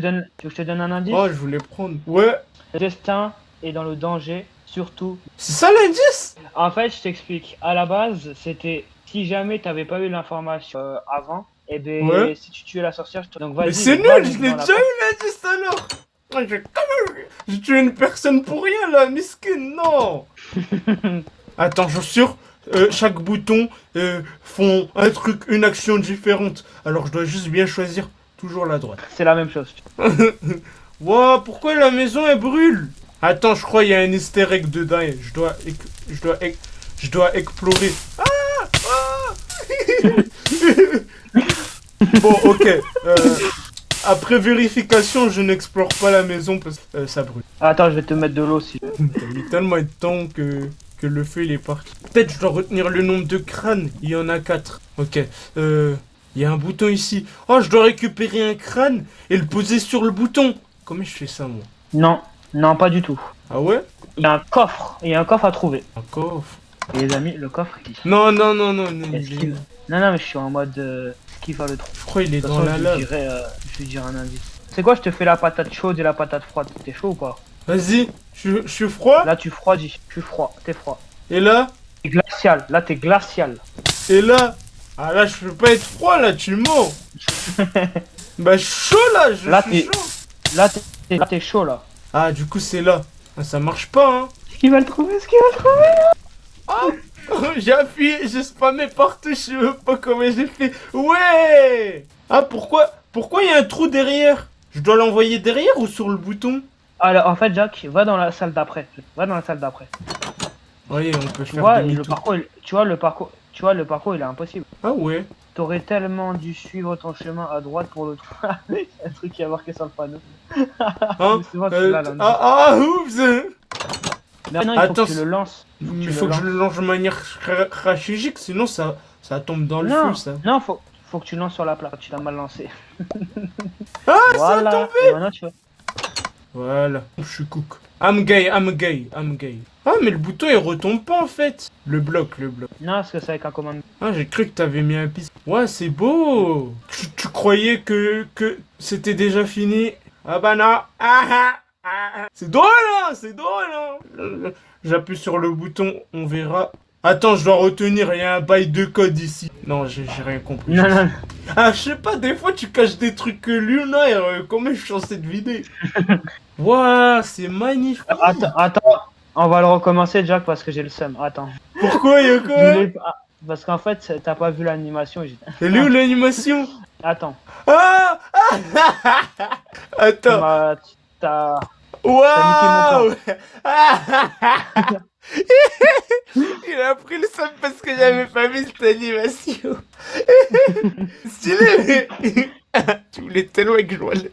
Speaker 1: je te donne un indice?
Speaker 2: Oh, je voulais prendre. Ouais.
Speaker 1: Le destin est dans le danger, surtout.
Speaker 2: C'est ça l'indice?
Speaker 1: En fait, je t'explique. À la base, c'était si jamais t'avais pas eu l'information avant, et ben
Speaker 2: Ouais.
Speaker 1: si tu tuais la sorcière, donc
Speaker 2: Mais
Speaker 1: vas-y.
Speaker 2: c'est
Speaker 1: va
Speaker 2: nul, je
Speaker 1: vite
Speaker 2: l'ai
Speaker 1: dans la
Speaker 2: déjà
Speaker 1: porte.
Speaker 2: eu l'indice alors. Ah, j'ai tué une personne pour rien là, miskin, non. Attends, j'en suis sûr, chaque bouton font un truc, une action différente. Alors je dois juste bien choisir toujours la droite.
Speaker 1: C'est la même chose.
Speaker 2: Wow, pourquoi la maison elle brûle? Attends, je crois qu'il y a un easter egg dedans. Je dois explorer. Ah, ah. Bon, ok. Après vérification, je n'explore pas la maison parce que ça brûle.
Speaker 1: Attends, je vais te mettre de l'eau si.
Speaker 2: T'as mis tellement de temps que le feu il est parti. Peut-être je dois retenir le nombre de crânes. Il y en a 4. Ok. Il y a un bouton ici. Oh, je dois récupérer un crâne et le poser sur le bouton. Comment je fais ça, moi?
Speaker 1: Non, non, pas du tout.
Speaker 2: Ah ouais?
Speaker 1: Il y a un coffre. Il y a un coffre à trouver.
Speaker 2: Un coffre.
Speaker 1: Et les amis, le coffre ici.
Speaker 2: Non, non, non, non, non.
Speaker 1: Non, non, mais je suis en mode qui va le trou.
Speaker 2: Je crois qu'il est
Speaker 1: De toute
Speaker 2: dans
Speaker 1: façon,
Speaker 2: la
Speaker 1: je
Speaker 2: lave.
Speaker 1: lui dirai un indice. C'est quoi, je te fais la patate chaude et la patate froide. T'es chaud ou pas?
Speaker 2: Vas-y, je suis froid.
Speaker 1: Là, tu froidis. Je suis froid. T'es froid.
Speaker 2: Et là?
Speaker 1: T'es glacial. Là, t'es glacial.
Speaker 2: Et là? Ah là, je peux pas être froid, là, tu mens. Bah, chaud, là, je
Speaker 1: Là,
Speaker 2: suis
Speaker 1: t'es-
Speaker 2: chaud.
Speaker 1: Là, t'es chaud, là.
Speaker 2: Ah, du coup, c'est là. Ah, ça marche pas, hein.
Speaker 1: Est-ce qu'il va le trouver? Est-ce qu'il va le trouver?
Speaker 2: J'ai appuyé, j'ai spammé partout, je sais même pas comment j'ai fait. Ouais! Ah, pourquoi il y a un trou derrière? Je dois l'envoyer derrière ou sur le bouton?
Speaker 1: Alors, en fait, Jack, va dans la salle d'après. Va dans la salle d'après.
Speaker 2: Oui, on peut
Speaker 1: Tu
Speaker 2: faire
Speaker 1: vois, le
Speaker 2: demi-tour.
Speaker 1: parcours, le parcours, il est impossible.
Speaker 2: Ah ouais.
Speaker 1: T'aurais tellement dû suivre ton chemin à droite pour le trouver. Un truc qui a marqué sur le panneau.
Speaker 2: Hein?
Speaker 1: Mais souvent, tu l'as, là, non.
Speaker 2: Oups!
Speaker 1: Mais non, il faut
Speaker 2: Attends,
Speaker 1: que tu le lances.
Speaker 2: Il faut que je le lance de manière stratégique, sinon ça tombe dans le
Speaker 1: Non,
Speaker 2: feu, ça.
Speaker 1: non, faut que tu lances sur la plaque. Tu l'as mal lancé.
Speaker 2: Ah,
Speaker 1: Voilà.
Speaker 2: ça a tombé!
Speaker 1: Et maintenant, tu vois.
Speaker 2: Voilà, je suis cook. I'm gay. Ah, mais le bouton il retombe pas en fait. Le bloc.
Speaker 1: Non, parce que c'est avec un commande.
Speaker 2: Ah, j'ai cru que t'avais mis un piste. Ouais, c'est beau. Tu croyais que c'était déjà fini? Ah bah non. C'est drôle, hein, c'est drôle, hein. J'appuie sur le bouton, on verra. Attends, je dois retenir, il y a un bail de code ici. Non, j'ai rien compris.
Speaker 1: Non, non, non.
Speaker 2: Ah, je sais pas, des fois tu caches des trucs lunaires. Comment je suis censé deviner? Waouh, c'est magnifique.
Speaker 1: Attends. On va le recommencer, Jack, parce que j'ai le seum. Attends.
Speaker 2: Pourquoi,
Speaker 1: Je
Speaker 2: Yoko?
Speaker 1: voulais- ah, Parce qu'en fait, t'as pas vu l'animation.
Speaker 2: Elle est où l'animation?
Speaker 1: Attends.
Speaker 2: Ah, Attends.
Speaker 1: T'as
Speaker 2: Waouh. Il a pris le seum parce que j'avais pas vu cette animation. Stylé, mais... Tu voulais tellement que je vois le...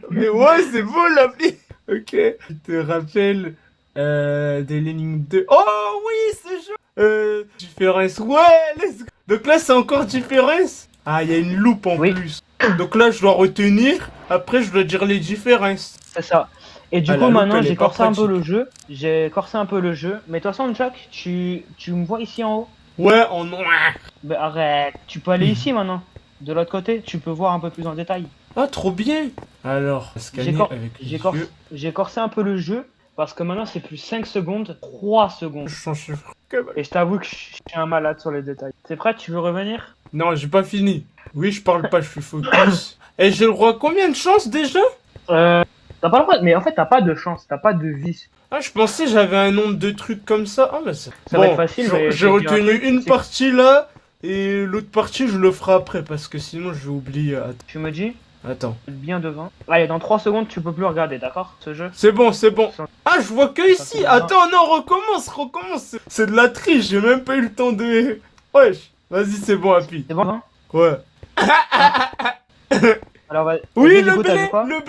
Speaker 2: Mais ouais, c'est beau l'appli. Ok. Je te rappelle des Learning 2. Oh oui, c'est chaud. Différence. Ouais, let's go. Donc là, c'est encore différence. Ah, il y a une loupe en
Speaker 1: Oui.
Speaker 2: plus. Donc là, je dois retenir. Après, je dois dire les différences.
Speaker 1: C'est ça. Et du
Speaker 2: Ah,
Speaker 1: coup,
Speaker 2: la loupe,
Speaker 1: maintenant,
Speaker 2: elle est
Speaker 1: j'ai
Speaker 2: pas
Speaker 1: corsé un peu
Speaker 2: pratique.
Speaker 1: le jeu. J'ai corsé un peu le jeu. Mais de toute façon, Jack, tu me vois ici en haut?
Speaker 2: Ouais, en noir.
Speaker 1: Ben arrête. Tu peux aller ici maintenant. De l'autre côté, tu peux voir un peu plus en détail.
Speaker 2: Ah, trop bien. Alors,
Speaker 1: J'ai
Speaker 2: scanner
Speaker 1: cor-
Speaker 2: avec les
Speaker 1: j'ai cor-
Speaker 2: yeux.
Speaker 1: j'ai corsé un peu le jeu. Parce que maintenant, c'est plus 5 secondes, 3 secondes.
Speaker 2: Je change de...
Speaker 1: Et je t'avoue que je suis un malade sur les détails. T'es prêt? Tu veux revenir?
Speaker 2: Non, j'ai pas fini. Oui, je parle pas, je suis focus. Et j'ai le droit à combien de chances déjà?
Speaker 1: T'as pas le droit, mais en fait, t'as pas de chance, t'as pas de vie.
Speaker 2: Ah, je pensais j'avais un nombre de trucs comme ça. Ah, bah ça.
Speaker 1: Ça va être facile, mais
Speaker 2: J'ai
Speaker 1: je te dis un
Speaker 2: retenu
Speaker 1: truc,
Speaker 2: une
Speaker 1: c'est-
Speaker 2: partie là, et l'autre partie je le ferai après parce que sinon je vais oublier.
Speaker 1: Tu me dis?
Speaker 2: Attends.
Speaker 1: Bien devant. Allez, dans 3 secondes, tu peux plus regarder, d'accord? Ce jeu.
Speaker 2: C'est bon, c'est bon. Ah, je vois que ici.
Speaker 1: c'est bon.
Speaker 2: Attends, non, recommence. C'est de la triche, j'ai même pas eu le temps de. Wesh. Vas-y, c'est bon, appuie.
Speaker 1: C'est bon, hein?
Speaker 2: Ouais.
Speaker 1: Alors,
Speaker 2: Oui,
Speaker 1: vas-y,
Speaker 2: le
Speaker 1: du coup, t'as
Speaker 2: blé,
Speaker 1: vu quoi?
Speaker 2: le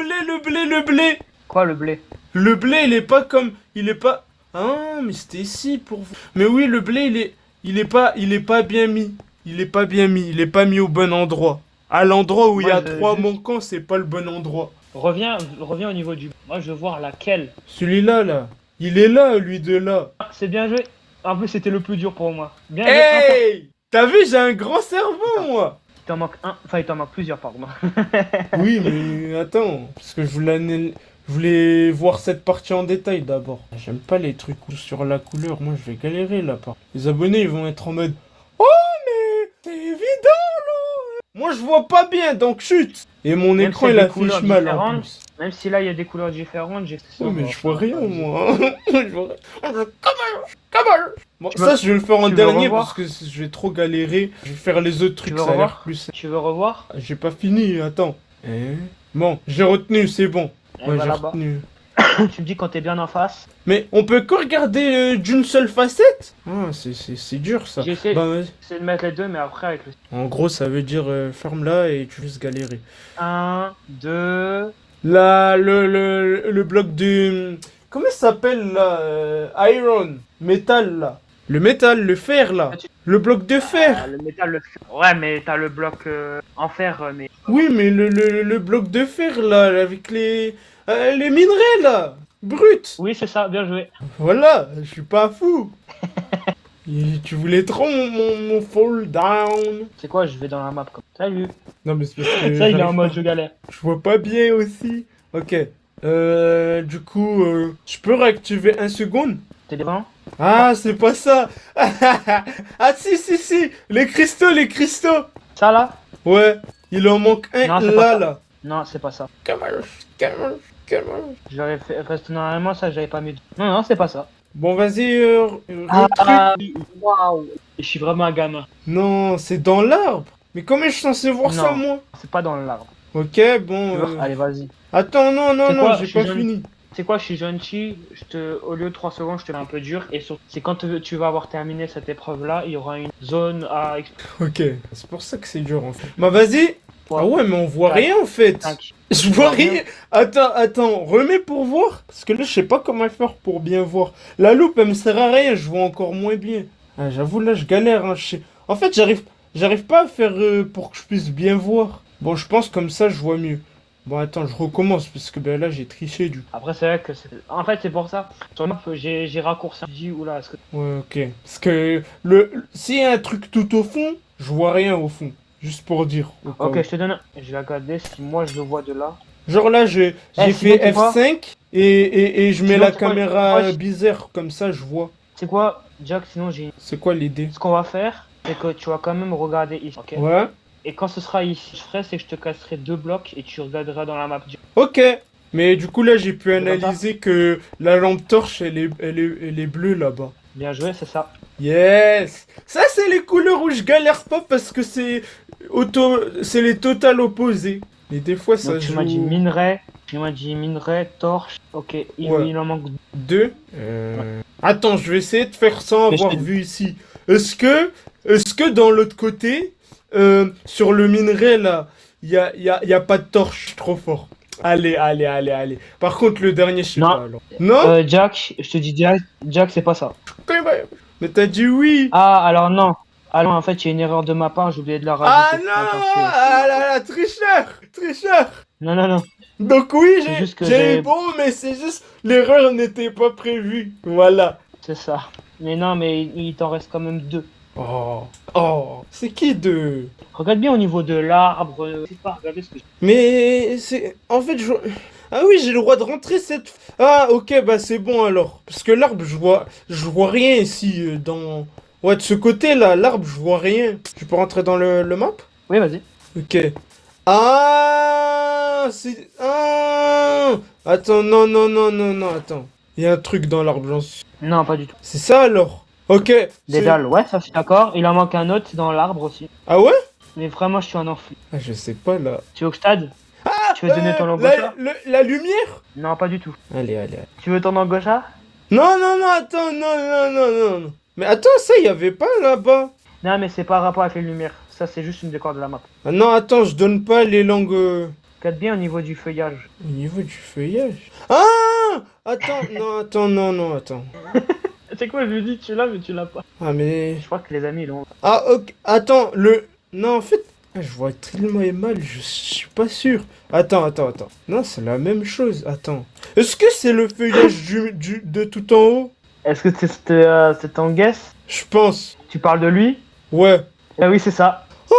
Speaker 2: blé.
Speaker 1: Quoi, le blé?
Speaker 2: Le blé, il est pas comme. Il est pas. Ah, mais c'était ici pour vous. Mais oui, le blé, il est pas bien mis. Il est pas bien mis. Il est pas mis au bon endroit. À l'endroit où il y a
Speaker 1: Moi, je-
Speaker 2: 3
Speaker 1: juste-
Speaker 2: manquants, c'est pas le bon endroit.
Speaker 1: Reviens au niveau du. Moi, je veux voir laquelle.
Speaker 2: Celui-là, là. Il est là, lui de là.
Speaker 1: Ah, c'est bien joué. En plus, c'était le plus dur pour moi. Bien joué.
Speaker 2: Hey! T'as vu, j'ai un grand cerveau, moi.
Speaker 1: Il t'en manque un, enfin il t'en manque plusieurs, pardon.
Speaker 2: Oui, mais attends, parce que je voulais voir cette partie en détail d'abord. J'aime pas les trucs sur la couleur, moi je vais galérer là-bas. Les abonnés ils vont être en mode oh mais c'est évident là. Moi je vois pas bien donc chute. Et mon
Speaker 1: Même
Speaker 2: écran
Speaker 1: si
Speaker 2: il
Speaker 1: des
Speaker 2: affiche
Speaker 1: couleurs
Speaker 2: mal en
Speaker 1: différentes,
Speaker 2: plus.
Speaker 1: même si là il y a des couleurs différentes, j'ai
Speaker 2: Oui mais je vois rien moi. Je vois rien. Comment? Bon
Speaker 1: Tu
Speaker 2: ça
Speaker 1: veux-
Speaker 2: je vais le faire en
Speaker 1: tu veux
Speaker 2: dernier
Speaker 1: revoir?
Speaker 2: parce que je vais trop galérer. Je vais faire les autres
Speaker 1: Tu
Speaker 2: trucs,
Speaker 1: veux
Speaker 2: ça a l'air
Speaker 1: revoir?
Speaker 2: plus.
Speaker 1: Tu veux revoir?
Speaker 2: J'ai pas fini, attends. Bon, j'ai retenu, c'est bon.
Speaker 1: Elle
Speaker 2: Ouais,
Speaker 1: va
Speaker 2: j'ai
Speaker 1: là-bas.
Speaker 2: retenu.
Speaker 1: Tu me dis quand t'es bien en face.
Speaker 2: Mais on peut que regarder d'une seule facette? Ah, c'est dur ça.
Speaker 1: J'ai essayé,
Speaker 2: Bah, vas-y.
Speaker 1: essayé de mettre les deux, mais après avec le
Speaker 2: En gros, ça veut dire ferme-la et tu risques galérer.
Speaker 1: 1, 2.
Speaker 2: Là, le bloc du. Comment ça s'appelle là Iron. Métal là. Le métal, le fer là. Le bloc de fer.
Speaker 1: Le métal, le fer. Ouais, mais t'as le bloc en fer, mais.
Speaker 2: Oui, mais le bloc de fer là, avec les minerais là. Brut.
Speaker 1: Oui, c'est ça, bien joué.
Speaker 2: Voilà, je suis pas fou. Et tu voulais trop mon fall down.
Speaker 1: C'est quoi, je vais dans la map comme. Salut.
Speaker 2: Non mais c'est parce que
Speaker 1: Ça, il est en
Speaker 2: j'arrive
Speaker 1: mode
Speaker 2: pas.
Speaker 1: je galère.
Speaker 2: Je vois pas bien aussi. Ok. Du coup, je peux réactiver un seconde?
Speaker 1: T'es devant?
Speaker 2: Ah, c'est pas ça. Ah si. Les cristaux, les cristaux.
Speaker 1: Ça là?
Speaker 2: Ouais, il en manque un
Speaker 1: Non, c'est pas ça.
Speaker 2: là.
Speaker 1: Non, c'est pas ça.
Speaker 2: Comment?
Speaker 1: Je l'aurais fait. Parce que normalement, ça, j'avais pas mis. Non, c'est pas ça.
Speaker 2: Bon, vas-y,
Speaker 1: Ah, waouh. Je suis vraiment un gamin.
Speaker 2: Non, c'est dans l'arbre. Mais comment je suis censé voir ça,
Speaker 1: Non.
Speaker 2: moi?
Speaker 1: C'est pas dans l'arbre.
Speaker 2: Ok,
Speaker 1: Tu
Speaker 2: bon.
Speaker 1: vois Allez, vas-y.
Speaker 2: Attends, non,
Speaker 1: C'est quoi,
Speaker 2: j'ai
Speaker 1: je suis
Speaker 2: pas
Speaker 1: jeune.
Speaker 2: fini.
Speaker 1: C'est quoi, je suis gentil, au lieu de 3 secondes, je te mets un peu dur. Et c'est quand tu vas avoir terminé cette épreuve-là, il y aura une zone à explorer.
Speaker 2: Ok, c'est pour ça que c'est dur en fait. Bah vas-y. Ah ouais, mais on voit rien en fait.
Speaker 1: 5.
Speaker 2: Je vois rien. Attends, remets pour voir. Parce que là, je sais pas comment faire pour bien voir. La loupe, elle me sert à rien, je vois encore moins bien. Ah, j'avoue, là, je galère. Hein. En fait, j'arrive pas à faire pour que je puisse bien voir. Bon, je pense comme ça, je vois mieux. Bon, attends, je recommence parce que ben là, j'ai triché du coup.
Speaker 1: Après, c'est vrai que c'est. En fait, c'est pour ça. Sur la map, j'ai raccourci. J'ai dit, oula, est-ce que.
Speaker 2: Ouais, ok. Parce que s'il y a un truc tout au fond, je vois rien au fond. Juste pour dire. Au cas
Speaker 1: Ok,
Speaker 2: où.
Speaker 1: je te donne. Je vais regarder si moi je le vois de là.
Speaker 2: Genre là, j'ai
Speaker 1: Eh,
Speaker 2: fait
Speaker 1: sinon, tu vois
Speaker 2: F5 et je mets
Speaker 1: Sinon,
Speaker 2: la
Speaker 1: tu vois,
Speaker 2: caméra
Speaker 1: moi,
Speaker 2: bizarre, comme ça je vois.
Speaker 1: C'est quoi, Jack? Sinon, j'ai.
Speaker 2: C'est quoi l'idée?
Speaker 1: Ce qu'on va faire, c'est que tu vas quand même regarder ici. Ok.
Speaker 2: Ouais.
Speaker 1: Et quand ce sera ici, je ferai, c'est que je te casserai 2 blocs et tu regarderas dans la map.
Speaker 2: Ok. Mais du coup là, j'ai pu
Speaker 1: C'est comme
Speaker 2: analyser que la lampe torche, elle est bleue là-bas.
Speaker 1: Bien joué, c'est ça.
Speaker 2: Yes. Ça, c'est les couleurs où je galère pas parce que c'est les totales opposés. Et des fois, ça
Speaker 1: Donc, tu
Speaker 2: joue...
Speaker 1: m'as dit minerai. Tu m'as dit minerai, torche. Ok,
Speaker 2: Ouais.
Speaker 1: il en manque.
Speaker 2: Deux. Attends, je vais essayer de faire sans
Speaker 1: Mais je
Speaker 2: avoir
Speaker 1: t'ai-
Speaker 2: vu ici. Est-ce que dans l'autre côté, sur le minerai là, y a pas de torche? Je suis trop fort. Allez. Par contre, le dernier, je sais
Speaker 1: Non.
Speaker 2: pas alors. Non?
Speaker 1: Jack, je te dis direct, Jack, c'est pas ça.
Speaker 2: Mais t'as dit oui.
Speaker 1: Ah, alors non. Alors en fait, il y a une erreur de ma part, j'ai oublié de la
Speaker 2: Ah
Speaker 1: rajouter.
Speaker 2: non!
Speaker 1: Attention.
Speaker 2: Ah là là, tricheur!
Speaker 1: Non.
Speaker 2: Donc oui,
Speaker 1: C'est juste que
Speaker 2: j'ai
Speaker 1: j'ai-
Speaker 2: eu bon, mais c'est juste l'erreur n'était pas prévue. Voilà.
Speaker 1: C'est ça. Mais non, mais il t'en reste quand même 2.
Speaker 2: Oh, c'est qui deux?
Speaker 1: Regarde bien au niveau de l'arbre. C'est pas regarder ce que
Speaker 2: Mais c'est... En fait, je... Ah oui, j'ai le droit de rentrer cette... Ah, ok, bah c'est bon alors. Parce que l'arbre, je vois rien ici, dans... Ouais, de ce côté-là, l'arbre, je vois rien. Tu peux rentrer dans le map?
Speaker 1: Oui, vas-y.
Speaker 2: Ok. Ah, c'est... Ah, attends, non, attends. Il y a un truc dans l'arbre, j'en suis...
Speaker 1: Non, pas du tout.
Speaker 2: C'est ça alors? Ok.
Speaker 1: Des
Speaker 2: c'est-
Speaker 1: dalles, ouais, ça je suis d'accord. Il en manque un autre, c'est dans l'arbre aussi.
Speaker 2: Ah ouais?
Speaker 1: Mais vraiment, je suis un enfant.
Speaker 2: Ah, je sais pas, là.
Speaker 1: Tu veux que je t'aide? Tu veux donner ton logo ça?
Speaker 2: La lumière?
Speaker 1: Non, pas du tout.
Speaker 2: Allez.
Speaker 1: Tu veux ton logo ça?
Speaker 2: Non, attends, non. Mais attends, ça, il y avait pas là-bas.
Speaker 1: Non, mais c'est pas rapport avec les lumières. Ça, c'est juste une décor de la map.
Speaker 2: Ah non, attends, je donne pas les langues
Speaker 1: Regarde bien au niveau du feuillage.
Speaker 2: au niveau du feuillage. Ah! Attends, non, attends.
Speaker 1: C'est quoi, je lui dis, tu l'as, mais tu l'as pas.
Speaker 2: Ah, mais...
Speaker 1: Je crois que les amis l'ont.
Speaker 2: Ah, ok, attends, Non, en fait... Ah, je vois tellement mal, je suis pas sûr. Attends. Non, c'est la même chose, attends. Est-ce que c'est le feuillage de tout en haut?
Speaker 1: Est-ce que c'est ton guess?
Speaker 2: Je pense.
Speaker 1: Tu parles de lui?
Speaker 2: Ouais.
Speaker 1: Ah oui, c'est ça.
Speaker 2: Oh,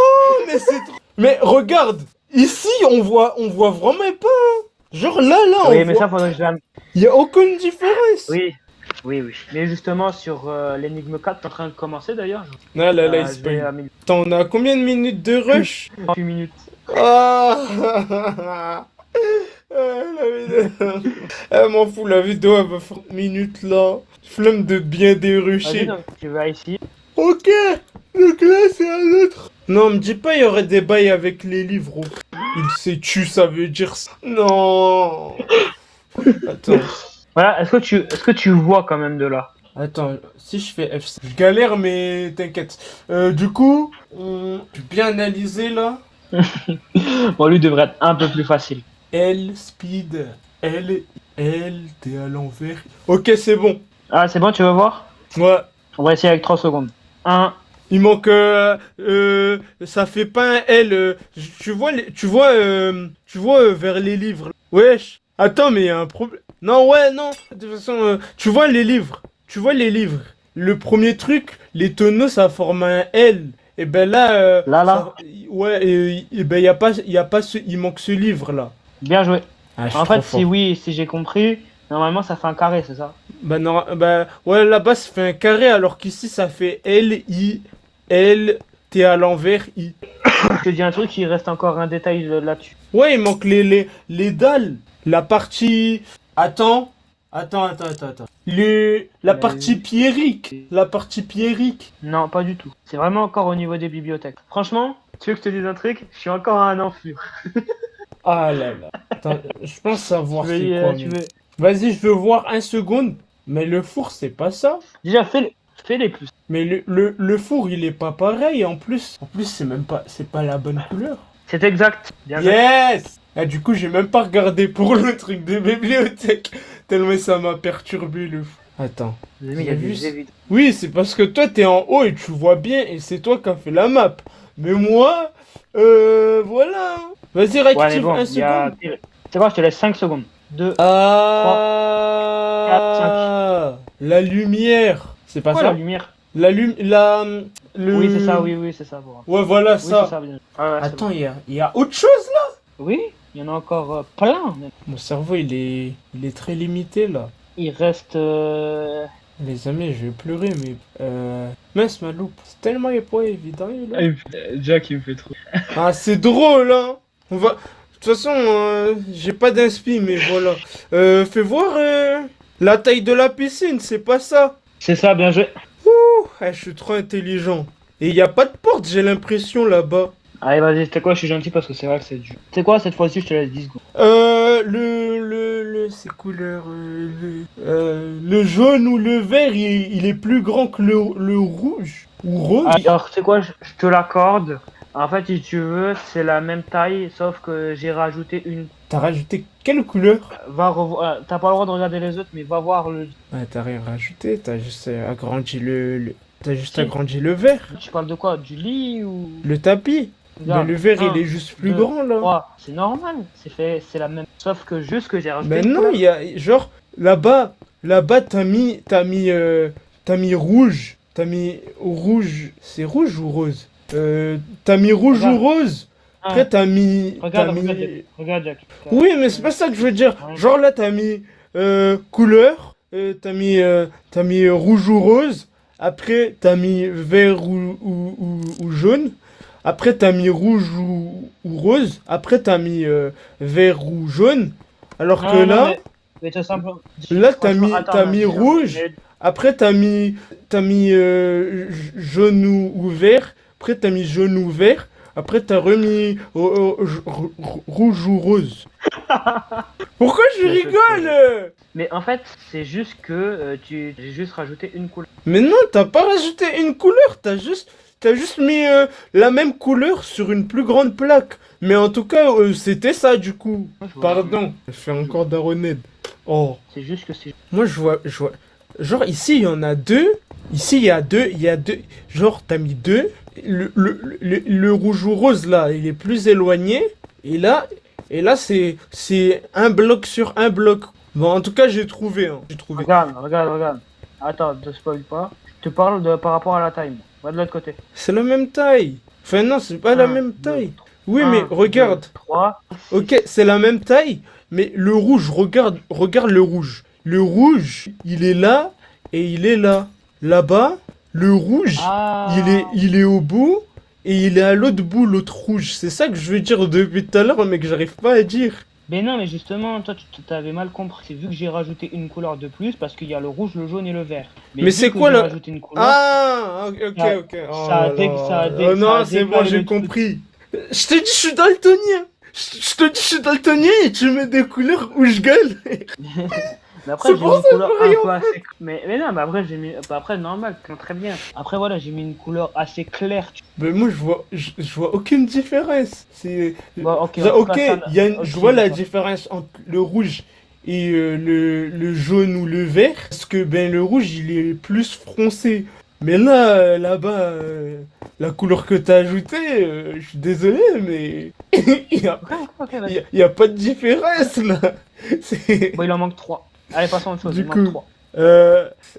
Speaker 2: mais c'est trop... Mais regarde, ici, on voit vraiment pas. Hein. Genre là,
Speaker 1: Oui,
Speaker 2: on
Speaker 1: mais
Speaker 2: voit...
Speaker 1: ça, faudrait que je la...
Speaker 2: Il y a aucune différence.
Speaker 1: Oui, oui, oui. Mais justement, sur l'énigme 4, t'es en train de commencer d'ailleurs.
Speaker 2: Ah là là, il
Speaker 1: Je vais
Speaker 2: spoil.
Speaker 1: à 1000
Speaker 2: Attends, on a combien de minutes de rush?
Speaker 1: 38 minutes.
Speaker 2: Ah, la vidéo. Ah, m'en fous, la vidéo elle va faire 30 minutes là. Flemme de bien
Speaker 1: Vas-y,
Speaker 2: dérucher.
Speaker 1: donc, tu vas ici.
Speaker 2: Ok, donc là c'est un autre. Non, me dis pas il y aurait des bails avec les livres. Oh. Il s'est tu, ça veut dire ça. Non. Attends,
Speaker 1: Voilà, est-ce que tu vois quand même de là?
Speaker 2: attends, si je fais F5. Je galère mais t'inquiète. Du coup, j'ai bien analysé là.
Speaker 1: Bon, lui devrait être un peu plus facile.
Speaker 2: L, speed, L, t'es à l'envers. Ok, c'est bon.
Speaker 1: Ah, c'est bon, tu veux voir?
Speaker 2: Ouais.
Speaker 1: On va essayer avec 3 secondes. 1.
Speaker 2: Il manque, ça fait pas un L. Tu vois, tu vois vers les livres. Wesh. Attends, mais il y a un problème. Non, ouais, non. De toute façon, tu vois les livres. Tu vois les livres. Le premier truc, les tonneaux, ça forme un L. Et ben là,
Speaker 1: Là.
Speaker 2: ouais, et ben il manque ce livre là.
Speaker 1: Bien joué.
Speaker 2: Ah, je suis
Speaker 1: En
Speaker 2: trop
Speaker 1: fait,
Speaker 2: fort.
Speaker 1: si oui, si j'ai compris, normalement ça fait un carré, c'est ça?
Speaker 2: Bah non, bah ouais, là-bas ça fait un carré alors qu'ici ça fait L, I, L, T à l'envers, I.
Speaker 1: Je te dis un truc, il reste encore un détail là-dessus.
Speaker 2: Ouais, il manque les dalles. La partie... Attends. La partie pierrique. La partie pierrique.
Speaker 1: Non, pas du tout. C'est vraiment encore au niveau des bibliothèques. Franchement, tu veux que je te dise un truc? Je suis encore à un enflure.
Speaker 2: Ah là là. Attends, je pense savoir
Speaker 1: Tu veux,
Speaker 2: c'est quoi.
Speaker 1: tu
Speaker 2: Mais...
Speaker 1: veux-
Speaker 2: Vas-y, je veux voir un seconde. Mais le four, c'est pas ça.
Speaker 1: Déjà, fais les plus.
Speaker 2: Mais le four, il est pas pareil en plus. En plus, c'est même pas... C'est pas la bonne couleur.
Speaker 1: C'est exact. Bien joué.
Speaker 2: Yes! Ah, du coup, j'ai même pas regardé pour le truc des bibliothèques. Tellement ça m'a perturbé le fou. Attends.
Speaker 1: Les amis, il y a
Speaker 2: J'ai vu
Speaker 1: des évidents.
Speaker 2: Oui, c'est parce que toi, t'es en haut et tu vois bien et c'est toi qui as fait la map. Mais moi, voilà. Vas-y,
Speaker 1: Ouais, mais
Speaker 2: rectifie
Speaker 1: bon,
Speaker 2: un
Speaker 1: il y a...
Speaker 2: second.
Speaker 1: C'est quoi, je te laisse 5 secondes. 2.
Speaker 2: Ah, la lumière. C'est pas
Speaker 1: Quoi,
Speaker 2: ça?
Speaker 1: la lumière?
Speaker 2: Le...
Speaker 1: Oui, c'est ça, oui, c'est ça. Bon.
Speaker 2: Ouais, voilà
Speaker 1: Oui,
Speaker 2: ça.
Speaker 1: c'est ça, bien. Ouais, c'est
Speaker 2: Attends,
Speaker 1: bon.
Speaker 2: il y a autre chose là?
Speaker 1: Oui, il y en a encore plein. Même.
Speaker 2: Mon cerveau, il est très limité là.
Speaker 1: Il reste...
Speaker 2: Les amis, je vais pleurer, mais... Mince, ma loupe. C'est tellement pas évident, là.
Speaker 1: Jack, il me fait trop.
Speaker 2: Ah, c'est drôle, hein. On va... De toute façon, j'ai pas d'inspi, mais voilà. Fais voir la taille de la piscine, c'est pas ça.
Speaker 1: C'est ça, bien joué.
Speaker 2: Ouh, je suis trop intelligent. Et y a pas de porte, j'ai l'impression, là-bas.
Speaker 1: Allez, vas-y, c'est quoi, je suis gentil parce que c'est vrai que c'est dur. C'est quoi, cette fois-ci, je te laisse 10 secondes.
Speaker 2: C'est couleur... le jaune ou le vert, il est plus grand que le rouge. Ou rose.
Speaker 1: Alors, c'est quoi, je te l'accorde. En fait, si tu veux, c'est la même taille, sauf que j'ai rajouté une...
Speaker 2: T'as rajouté quelle couleur?
Speaker 1: Va revoir... T'as pas le droit de regarder les autres, mais va voir le...
Speaker 2: Ouais, t'as rien rajouté, t'as juste agrandi T'as juste
Speaker 1: Si.
Speaker 2: agrandi le verre.
Speaker 1: Tu parles de quoi? Du lit ou...
Speaker 2: Le tapis.
Speaker 1: Regarde,
Speaker 2: Mais le verre,
Speaker 1: un,
Speaker 2: il est juste plus
Speaker 1: 2,
Speaker 2: grand, là.
Speaker 1: 3. C'est normal, c'est la même... Sauf que juste que j'ai rajouté
Speaker 2: Mais
Speaker 1: une
Speaker 2: non,
Speaker 1: couleur.
Speaker 2: il y a... Genre, là-bas, t'as mis rouge. T'as mis rouge... C'est rouge ou rose? T'as mis rouge
Speaker 1: Regarde.
Speaker 2: ou rose? Après, t'as mis...
Speaker 1: Regarde,
Speaker 2: t'as mis...
Speaker 1: regarde, Jack.
Speaker 2: Oui, mais c'est pas ça que je veux dire.
Speaker 1: Ouais.
Speaker 2: Genre là, t'as mis couleur, t'as mis rouge ou rose. Après, t'as mis vert ou jaune. Après, t'as mis rouge ou rose. Après, t'as mis vert ou jaune. Alors que là,
Speaker 1: mais tout simplement...
Speaker 2: là,
Speaker 1: Franchement, attends,
Speaker 2: t'as mis rouge.
Speaker 1: mais-
Speaker 2: Après, t'as mis jaune ou vert. Après, t'as mis jaune ou vert. Après, t'as remis rouge ou rose. Pourquoi je rigole?
Speaker 1: Mais en fait, c'est juste que j'ai juste rajouté une couleur.
Speaker 2: Mais non, t'as pas rajouté une couleur. T'as juste mis la même couleur sur une plus grande plaque. Mais en tout cas, c'était ça du coup. Pardon, je fais encore daronade. Oh.
Speaker 1: C'est juste que c'est...
Speaker 2: Moi, je vois... Genre, ici, il y en a deux. Ici, il y a deux. Genre, t'as mis deux. Le rouge ou rose, là, il est plus éloigné. Et là, c'est un bloc sur un bloc. Bon, en tout cas, j'ai trouvé. Hein. J'ai trouvé.
Speaker 1: Regarde. Attends, ne spoil pas. Je te parle par rapport à la time. Va de l'autre côté.
Speaker 2: C'est la même taille. Enfin non, c'est pas la même taille. Oui, mais regarde.
Speaker 1: 3.
Speaker 2: Ok, c'est la même taille, mais le rouge, regarde le rouge. Le rouge, il est là et il est là. Là-bas, le rouge,
Speaker 1: Ah.
Speaker 2: il est au bout et il est à l'autre bout, l'autre rouge. C'est ça que je veux dire depuis tout à l'heure, mais que j'arrive pas à dire.
Speaker 1: Mais non, mais justement, toi, tu t'avais mal compris. C'est vu que j'ai rajouté une couleur de plus parce qu'il y a le rouge, le jaune et le vert.
Speaker 2: Mais
Speaker 1: vu
Speaker 2: c'est
Speaker 1: que
Speaker 2: quoi
Speaker 1: j'ai
Speaker 2: le...
Speaker 1: rajouté une couleur,
Speaker 2: Ah, ok,
Speaker 1: Ça-
Speaker 2: ok.
Speaker 1: ça a dég- ça a dég-
Speaker 2: Oh
Speaker 1: ça
Speaker 2: non,
Speaker 1: a
Speaker 2: c'est bon,
Speaker 1: décalé
Speaker 2: j'ai
Speaker 1: le truc.
Speaker 2: compris. Je te dis, je suis daltonien. Je te dis, je suis daltonien et tu mets des couleurs où je gueule.
Speaker 1: Mais après,
Speaker 2: C'est
Speaker 1: j'ai
Speaker 2: bon,
Speaker 1: mis une
Speaker 2: ça
Speaker 1: couleur
Speaker 2: veut
Speaker 1: un
Speaker 2: rien
Speaker 1: peu assez. Mais non, mais après, j'ai mis. Bah, après, normal, très bien. Après, voilà, j'ai mis une couleur assez claire.
Speaker 2: Mais moi, je vois aucune différence. C'est...
Speaker 1: Bon, ok,
Speaker 2: Genre,
Speaker 1: en tout
Speaker 2: ok,
Speaker 1: cas, ça-
Speaker 2: il y a une-
Speaker 1: ok,
Speaker 2: je vois la
Speaker 1: d'accord.
Speaker 2: différence entre le rouge et le jaune ou le vert. Parce que ben, le rouge, il est plus foncé. Mais là, là-bas, la couleur que t'as ajoutée, je suis désolé, mais il y a,
Speaker 1: Ok, vas-y.
Speaker 2: y a pas de différence là. C'est...
Speaker 1: Bon, il en manque 3. Allez, passons à autre chose.
Speaker 2: Du
Speaker 1: Il
Speaker 2: coup,
Speaker 1: manque 3.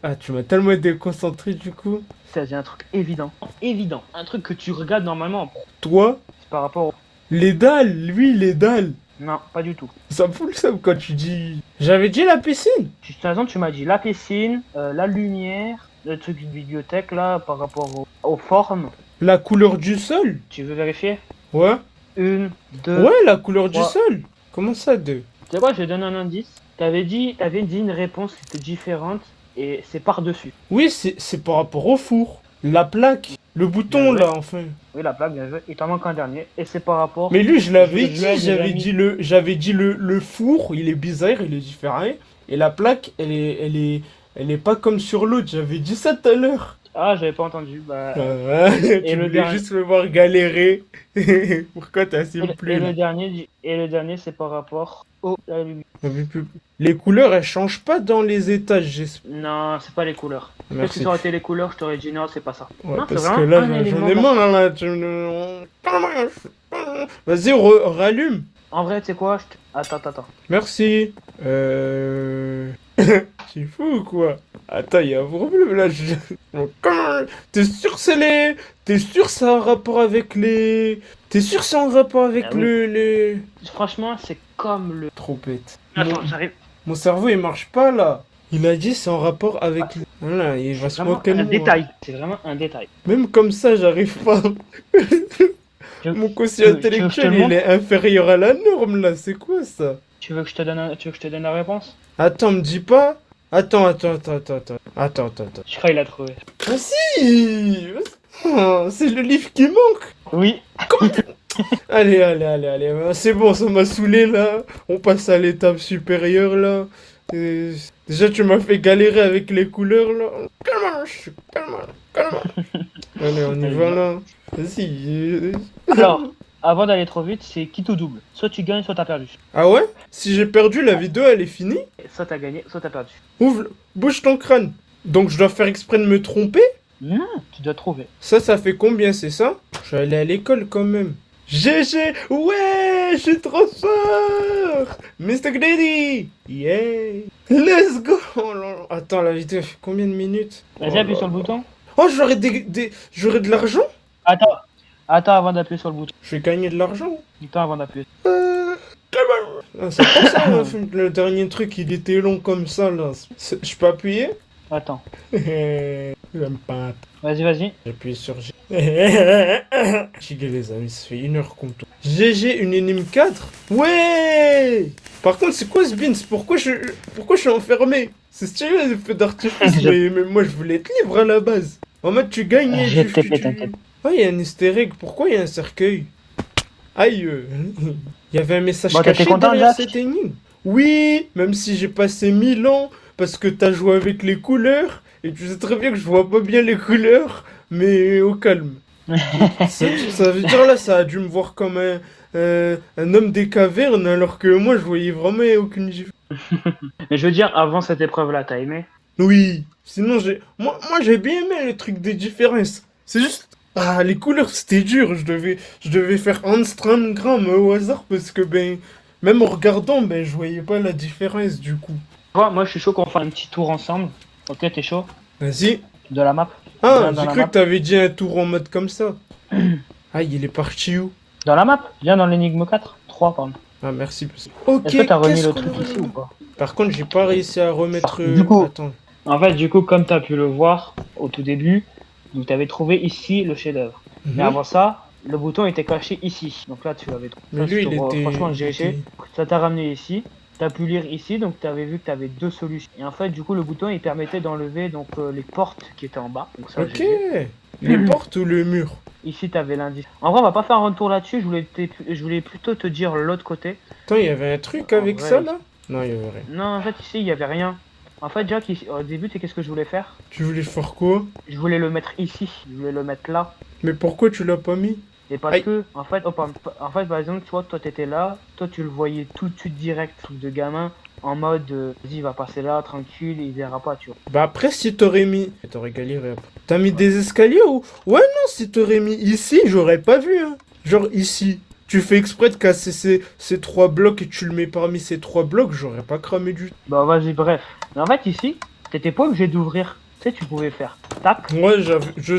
Speaker 2: Ah, tu m'as tellement déconcentré du coup.
Speaker 1: C'est un truc évident. Évident. Un truc que tu regardes normalement.
Speaker 2: Toi,
Speaker 1: C'est par rapport au.
Speaker 2: les dalles, lui, les dalles.
Speaker 1: Non, pas du tout.
Speaker 2: Ça me fout le seum quand tu dis... J'avais dit la piscine.
Speaker 1: De toute façon, tu m'as dit la piscine, la lumière, le truc de bibliothèque là, par rapport aux formes.
Speaker 2: La couleur du sol.
Speaker 1: Tu veux vérifier?
Speaker 2: Ouais.
Speaker 1: Une, deux.
Speaker 2: Ouais, la couleur du
Speaker 1: Ouais.
Speaker 2: sol. Comment ça, deux?
Speaker 1: Tu sais quoi, je te donne un indice. T'avais dit une réponse qui était différente et c'est par-dessus.
Speaker 2: Oui, c'est par rapport au four. La plaque. Le bouton,
Speaker 1: Ouais.
Speaker 2: là, enfin.
Speaker 1: Oui, la plaque, bien joué. Il t'en manque un dernier et c'est par rapport.
Speaker 2: Mais lui, je l'avais
Speaker 1: Je
Speaker 2: dit.
Speaker 1: lui ai déjà
Speaker 2: J'avais
Speaker 1: mis.
Speaker 2: dit le four. Il est bizarre, il est différent. Et la plaque, elle est pas comme sur l'autre. J'avais dit ça tout à l'heure.
Speaker 1: Ah, j'avais pas entendu. Bah.
Speaker 2: Tu
Speaker 1: le
Speaker 2: voulais
Speaker 1: dernier.
Speaker 2: juste me voir galérer. Pourquoi t'assumes plus,
Speaker 1: Et
Speaker 2: là?
Speaker 1: le dernier, c'est par rapport à la lumière.
Speaker 2: Les couleurs, elles changent pas dans les étages, j'espère.
Speaker 1: Non, c'est pas les couleurs. Parce que
Speaker 2: Merci.
Speaker 1: si ça aurait été les couleurs, je t'aurais dit non, c'est pas ça.
Speaker 2: Ouais,
Speaker 1: Non, c'est
Speaker 2: parce que
Speaker 1: vraiment
Speaker 2: là,
Speaker 1: un
Speaker 2: j'en
Speaker 1: élément
Speaker 2: ai
Speaker 1: marquant.
Speaker 2: marre, là. Vas-y, rallume.
Speaker 1: En vrai, tu sais quoi? Attends.
Speaker 2: Merci. C'est fou ou quoi? Attends, il y a un problème là. Comment? T'es sûr c'est les... T'es sûr c'est un rapport avec les... T'es sûr c'est un rapport avec
Speaker 1: Ah oui.
Speaker 2: les...
Speaker 1: Franchement, c'est comme le.
Speaker 2: Trompette.
Speaker 1: Attends, j'arrive.
Speaker 2: Mon cerveau il marche pas là. Il a dit c'est en rapport avec... Voilà, il va se
Speaker 1: Vraiment
Speaker 2: moquer de
Speaker 1: un
Speaker 2: moi.
Speaker 1: détail. C'est vraiment un détail.
Speaker 2: Même comme ça, j'arrive pas.
Speaker 1: Tu
Speaker 2: Mon
Speaker 1: veux-
Speaker 2: quotient
Speaker 1: tu veux que je te
Speaker 2: intellectuel,
Speaker 1: le
Speaker 2: il
Speaker 1: montre
Speaker 2: est inférieur à la norme là. C'est quoi ça?
Speaker 1: tu veux que je te donne la réponse?
Speaker 2: Attends, me dis pas. Attends.
Speaker 1: Je crois qu'il a trouvé.
Speaker 2: Ah si! Oh, c'est le livre qui manque.
Speaker 1: Oui.
Speaker 2: Allez. C'est bon, ça m'a saoulé là. On passe à l'étape supérieure là. Déjà, tu m'as fait galérer avec les couleurs là. Calme. Allez, on y va là. Vas-y.
Speaker 1: Alors, avant d'aller trop vite, c'est qui tout double. Soit tu gagnes, soit t'as perdu.
Speaker 2: Ah ouais? Si j'ai perdu, la vidéo elle est finie?
Speaker 1: Soit t'as gagné, soit t'as perdu.
Speaker 2: Ouvre, bouge ton crâne. Donc je dois faire exprès de me tromper?
Speaker 1: Non, tu dois trouver.
Speaker 2: Ça fait combien, c'est ça? Je suis allé à l'école quand même. GG! Ouais! Je suis trop fort! Mr. Grady! Yeah! Let's go! Oh là là. Attends, la vidéo fait combien de minutes?
Speaker 1: Vas-y,
Speaker 2: Oh
Speaker 1: appuie
Speaker 2: là
Speaker 1: sur le
Speaker 2: là.
Speaker 1: bouton.
Speaker 2: Oh, j'aurais j'aurais de l'argent?
Speaker 1: Attends avant d'appuyer sur le bouton.
Speaker 2: Je vais gagner de l'argent.
Speaker 1: Attends avant d'appuyer.
Speaker 2: Ah, c'est pour ça, le dernier truc, il était long comme ça, là. Je peux appuyer?
Speaker 1: Attends.
Speaker 2: J'aime pas.
Speaker 1: Vas-y.
Speaker 2: J'appuie sur G. Chigue les amis, ça fait 1 heure qu'on tourne. GG, une énigme 4? Ouais! Par contre, c'est quoi ce beans? Pourquoi je suis enfermé? C'est stylé les feux d'artifice, mais moi je voulais être libre à la base. En mode, tu gagnes et
Speaker 1: Je t'ai fait, t'inquiète.
Speaker 2: Ouais, il y a un easter egg. Pourquoi il y a un cercueil? Aïe. Il y avait un message
Speaker 1: Bon,
Speaker 2: caché
Speaker 1: t'étais content,
Speaker 2: derrière
Speaker 1: Jack?
Speaker 2: cette énigme. Oui, même si j'ai passé 1000 ans parce que t'as joué avec les couleurs et tu sais très bien que je vois pas bien les couleurs, mais au calme. Ça veut dire là, ça a dû me voir comme un homme des cavernes alors que moi je voyais vraiment aucune différence.
Speaker 1: Mais je veux dire, avant cette épreuve-là, t'as aimé?
Speaker 2: Oui, sinon moi j'ai bien aimé les trucs des différences. C'est juste les couleurs c'était dur, je devais faire un gramme au hasard parce que ben même en regardant ben je voyais pas la différence du coup.
Speaker 1: Moi, je suis chaud qu'on fasse un petit tour ensemble. Ok, t'es chaud?
Speaker 2: Vas-y.
Speaker 1: De la map?
Speaker 2: Ah,
Speaker 1: Viens dans
Speaker 2: j'ai
Speaker 1: la
Speaker 2: cru
Speaker 1: map.
Speaker 2: que t'avais dit un tour en mode comme ça. Ah, il est parti où?
Speaker 1: Dans la map? Viens dans l'énigme 4. 3, pardon.
Speaker 2: Ah, merci. Ok,
Speaker 1: Est-ce que t'as remis
Speaker 2: qu'est-ce
Speaker 1: le
Speaker 2: qu'on
Speaker 1: truc
Speaker 2: a
Speaker 1: ici ou
Speaker 2: remis?
Speaker 1: pas?
Speaker 2: Par contre, j'ai pas réussi à remettre...
Speaker 1: Du coup,
Speaker 2: Attends.
Speaker 1: en fait, du coup, comme t'as pu le voir au tout début, donc t'avais trouvé ici le chef-d'œuvre. Mais
Speaker 2: Mhm.
Speaker 1: avant ça, le bouton était caché ici. Donc là, tu l'avais trouvé.
Speaker 2: Mais
Speaker 1: Ça,
Speaker 2: lui,
Speaker 1: franchement,
Speaker 2: il était...
Speaker 1: GG. Ça t'a ramené ici. T'as pu lire ici, donc t'avais vu que t'avais deux solutions. Et en fait, du coup, le bouton, il permettait d'enlever donc les portes qui étaient en bas. Donc ça,
Speaker 2: Ok.
Speaker 1: GG.
Speaker 2: Les portes ou le mur?
Speaker 1: Ici, t'avais l'indice. En vrai, on va pas faire un retour là-dessus. Je voulais plutôt te dire l'autre côté.
Speaker 2: Attends, il y avait un truc
Speaker 1: En
Speaker 2: avec ça,
Speaker 1: vrai,
Speaker 2: là? Non, il y avait rien.
Speaker 1: non, en fait, ici, il y avait rien. En fait, Jack, au début, c'est qu'est-ce que je voulais faire?
Speaker 2: Tu voulais faire quoi?
Speaker 1: Je voulais le mettre ici. Je voulais le mettre là.
Speaker 2: Mais pourquoi tu l'as pas mis?
Speaker 1: Et parce
Speaker 2: Aïe.
Speaker 1: que, en fait, par exemple, tu vois, toi, t'étais là. Toi, tu le voyais tout de suite direct, truc de gamin. En mode, vas-y, il va passer là, tranquille, il verra pas, tu vois.
Speaker 2: Bah après, si t'aurais mis... T'aurais galéré après. T'as mis des escaliers ou... Ouais, non, si t'aurais mis ici, j'aurais pas vu, hein. Genre ici. Tu fais exprès de casser ces trois blocs et tu le mets parmi ces trois blocs, j'aurais pas cramé du tout.
Speaker 1: Bah, vas-y, bref. Mais en fait, ici, t'étais pas obligé d'ouvrir. Tu sais, tu pouvais faire tac.
Speaker 2: Ouais,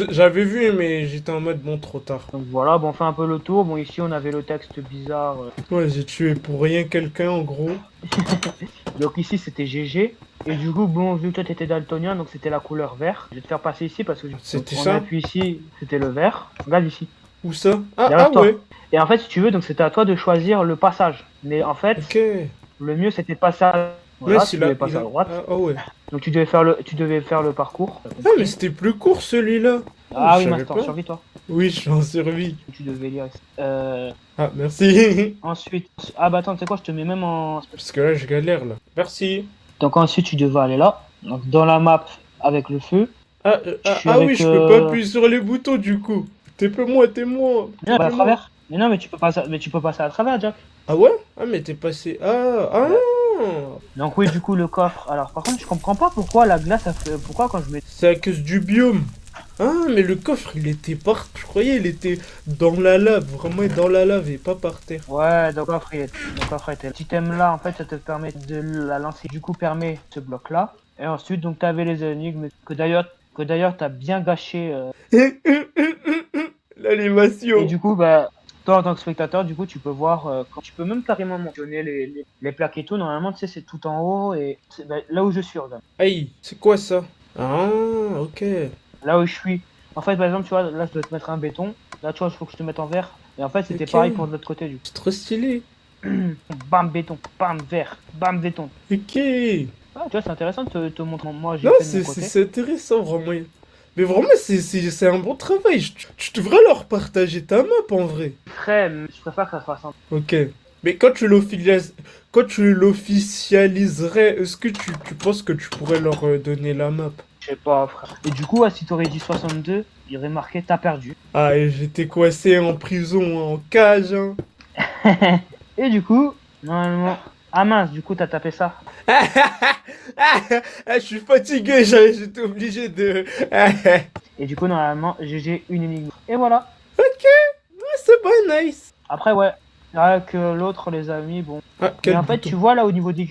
Speaker 2: j'avais vu, mais j'étais en mode bon, trop tard.
Speaker 1: Donc voilà, bon, on fait un peu le tour. Bon, ici, on avait le texte bizarre.
Speaker 2: Ouais, j'ai tué pour rien quelqu'un, en gros.
Speaker 1: Donc ici, c'était GG. Et du coup, bon, vu que toi, t'étais daltonien, donc c'était la couleur vert. Je vais te faire passer ici parce que
Speaker 2: C'était
Speaker 1: on
Speaker 2: ça?
Speaker 1: appuie ici, c'était le vert. Regarde ici.
Speaker 2: Où ça? Ah,
Speaker 1: Derrière
Speaker 2: ah
Speaker 1: toi.
Speaker 2: ouais.
Speaker 1: Et en fait, si tu veux, donc c'était à toi de choisir le passage. Mais en fait,
Speaker 2: Ok.
Speaker 1: le mieux c'était de passer à...
Speaker 2: Mais
Speaker 1: Voilà, tu
Speaker 2: s'il
Speaker 1: devais
Speaker 2: a...
Speaker 1: passer
Speaker 2: il
Speaker 1: à
Speaker 2: a...
Speaker 1: droite.
Speaker 2: Ah, ah ouais.
Speaker 1: Donc tu devais faire le parcours.
Speaker 2: Ah, mais c'était plus court celui-là.
Speaker 1: Ah
Speaker 2: Je
Speaker 1: oui,
Speaker 2: savais
Speaker 1: Master,
Speaker 2: pas.
Speaker 1: survie toi.
Speaker 2: Oui, je suis en survie.
Speaker 1: Tu devais lire ici.
Speaker 2: Ah, merci.
Speaker 1: Ensuite, ah bah attends, tu sais quoi, je te mets même en...
Speaker 2: Parce que là, je galère, là. Merci.
Speaker 1: Donc ensuite, tu devais aller là. Donc dans la map avec le feu.
Speaker 2: Ah,
Speaker 1: Je suis
Speaker 2: oui,
Speaker 1: avec...
Speaker 2: je peux pas appuyer sur les boutons, du coup. T'es-moi.
Speaker 1: Non, à travers. Mais non, mais tu peux passer à travers, Jack.
Speaker 2: Ah ouais? Ah, mais t'es passé... Ah, ah.
Speaker 1: Donc oui, du coup, le coffre. Alors par contre, je comprends pas pourquoi la glace, pourquoi quand je mets...
Speaker 2: C'est à cause du biome. Ah, mais le coffre, il était par... Je croyais il était dans la lave, vraiment dans la lave et pas par terre.
Speaker 1: Ouais, donc le coffre était là. Cet item là, en fait, ça te permet de la lancer. Du coup, permet ce bloc là. Et ensuite, donc, t'avais les énigmes que d'ailleurs, t'as bien gâché. Et
Speaker 2: L'animation.
Speaker 1: du coup, bah, toi, en tant que spectateur, du coup, tu peux voir. Tu peux même carrément mentionner les plaques et tout. Normalement, tu sais, c'est tout en haut et bah, là où je suis, regarde.
Speaker 2: Aïe, c'est quoi ça? Ah, ok.
Speaker 1: Là où je suis. En fait, par exemple, tu vois, là, je dois te mettre un béton. Là, tu vois, il faut que je te mette en vert. Et en fait, c'était
Speaker 2: Ok.
Speaker 1: pareil pour de l'autre côté, du coup.
Speaker 2: C'est trop stylé.
Speaker 1: Bam, béton. Bam, vert. Bam, béton.
Speaker 2: Ok.
Speaker 1: Ah, tu vois, c'est intéressant de te montrer. Moi, j'ai
Speaker 2: Non,
Speaker 1: fait de mon côté.
Speaker 2: c'est intéressant, vraiment. Mais vraiment, c'est un bon travail. Tu devrais leur partager ta map, en vrai.
Speaker 1: Je préfère que ça se fasse en...
Speaker 2: Ok. Mais quand tu l'officialiserais, est-ce que tu penses que tu pourrais leur donner la map?
Speaker 1: Je sais pas, frère. Et du coup, si t'aurais dit 62, il aurait marqué t'as perdu.
Speaker 2: Ah, et j'étais coincé en prison, en cage, hein.
Speaker 1: Et du coup, normalement... Ah mince, du coup, t'as tapé ça.
Speaker 2: Je suis fatigué, j'étais obligé de...
Speaker 1: Et du coup, normalement, GG une énigme. Et voilà.
Speaker 2: Ok, c'est pas nice.
Speaker 1: Après, ouais. Avec l'autre, les amis, bon.
Speaker 2: Ah,
Speaker 1: Mais en fait, tu vois là, au niveau des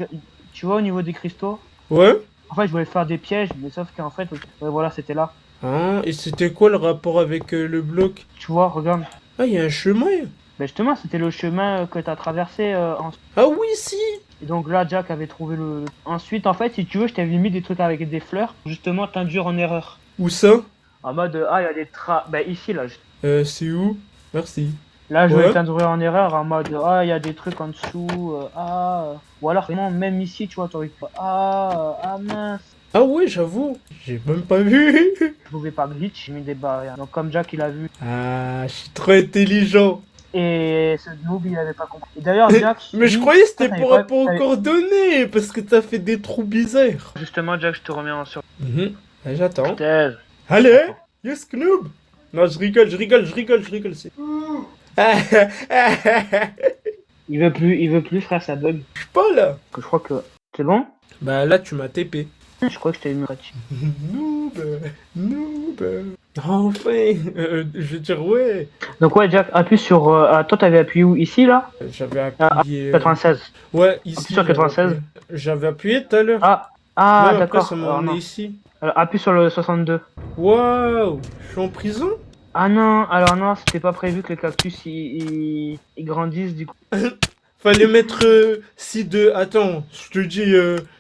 Speaker 1: cristaux.
Speaker 2: Ouais.
Speaker 1: En fait, je voulais faire des pièges, mais sauf qu'en fait, ouais, voilà, c'était là.
Speaker 2: Ah, et c'était quoi le rapport avec le bloc?
Speaker 1: Tu vois, regarde.
Speaker 2: Ah, il y a un chemin.
Speaker 1: Ben justement, c'était le chemin que t'as traversé en...
Speaker 2: Ah oui, si.
Speaker 1: Et donc là, Jack avait trouvé le... Ensuite, en fait, si tu veux, je t'avais mis des trucs avec des fleurs. Justement, t'induire en erreur.
Speaker 2: Où ça?
Speaker 1: En mode, ah, il y a des Ben ici, là.
Speaker 2: C'est où? Merci.
Speaker 1: Là, je
Speaker 2: Ouais.
Speaker 1: vais t'induire en erreur en mode, ah, il y a des trucs en dessous. Ou alors, vraiment, même ici, tu vois, t'aurais pu... Ah, mince.
Speaker 2: Ah ouais, j'avoue. J'ai même pas vu.
Speaker 1: Je pouvais pas glitch, j'ai mis des barrières. Donc, comme Jack, il a vu.
Speaker 2: Ah, je suis trop intelligent.
Speaker 1: Et ce noob, il avait pas compris. Et d'ailleurs, Jack...
Speaker 2: Mais je
Speaker 1: lui,
Speaker 2: croyais que c'était
Speaker 1: t'avais
Speaker 2: pour
Speaker 1: pas-
Speaker 2: rapport aux
Speaker 1: t'avais-
Speaker 2: coordonnées, parce que t'as fait des trous bizarres.
Speaker 1: Justement, Jack, je te remets en sur...
Speaker 2: Ah, j'attends.
Speaker 1: Thèse.
Speaker 2: Allez, yes, Knoob. Non, je rigole, c'est...
Speaker 1: Il veut plus, frère, ça bug.
Speaker 2: Je suis pas là.
Speaker 1: Que je crois que... C'est bon?
Speaker 2: Bah là, tu m'as TP.
Speaker 1: Je crois que je t'ai mis pratique.
Speaker 2: Noob. Enfin, je veux dire, ouais.
Speaker 1: Donc ouais, Jack, appuie sur... toi, t'avais appuyé où? Ici, là?
Speaker 2: J'avais appuyé...
Speaker 1: 96.
Speaker 2: Ouais, ici.
Speaker 1: Appuie sur 96.
Speaker 2: J'avais appuyé tout à l'heure.
Speaker 1: Ah,
Speaker 2: Ouais, après,
Speaker 1: d'accord.
Speaker 2: ça m'a
Speaker 1: Alors,
Speaker 2: emmené
Speaker 1: non.
Speaker 2: ici.
Speaker 1: Alors, appuie sur le 62.
Speaker 2: Waouh, je suis en prison?
Speaker 1: Ah non, alors non, c'était pas prévu que les cactus ils grandissent du coup.
Speaker 2: Fallait mettre si de. Attends, je te dis,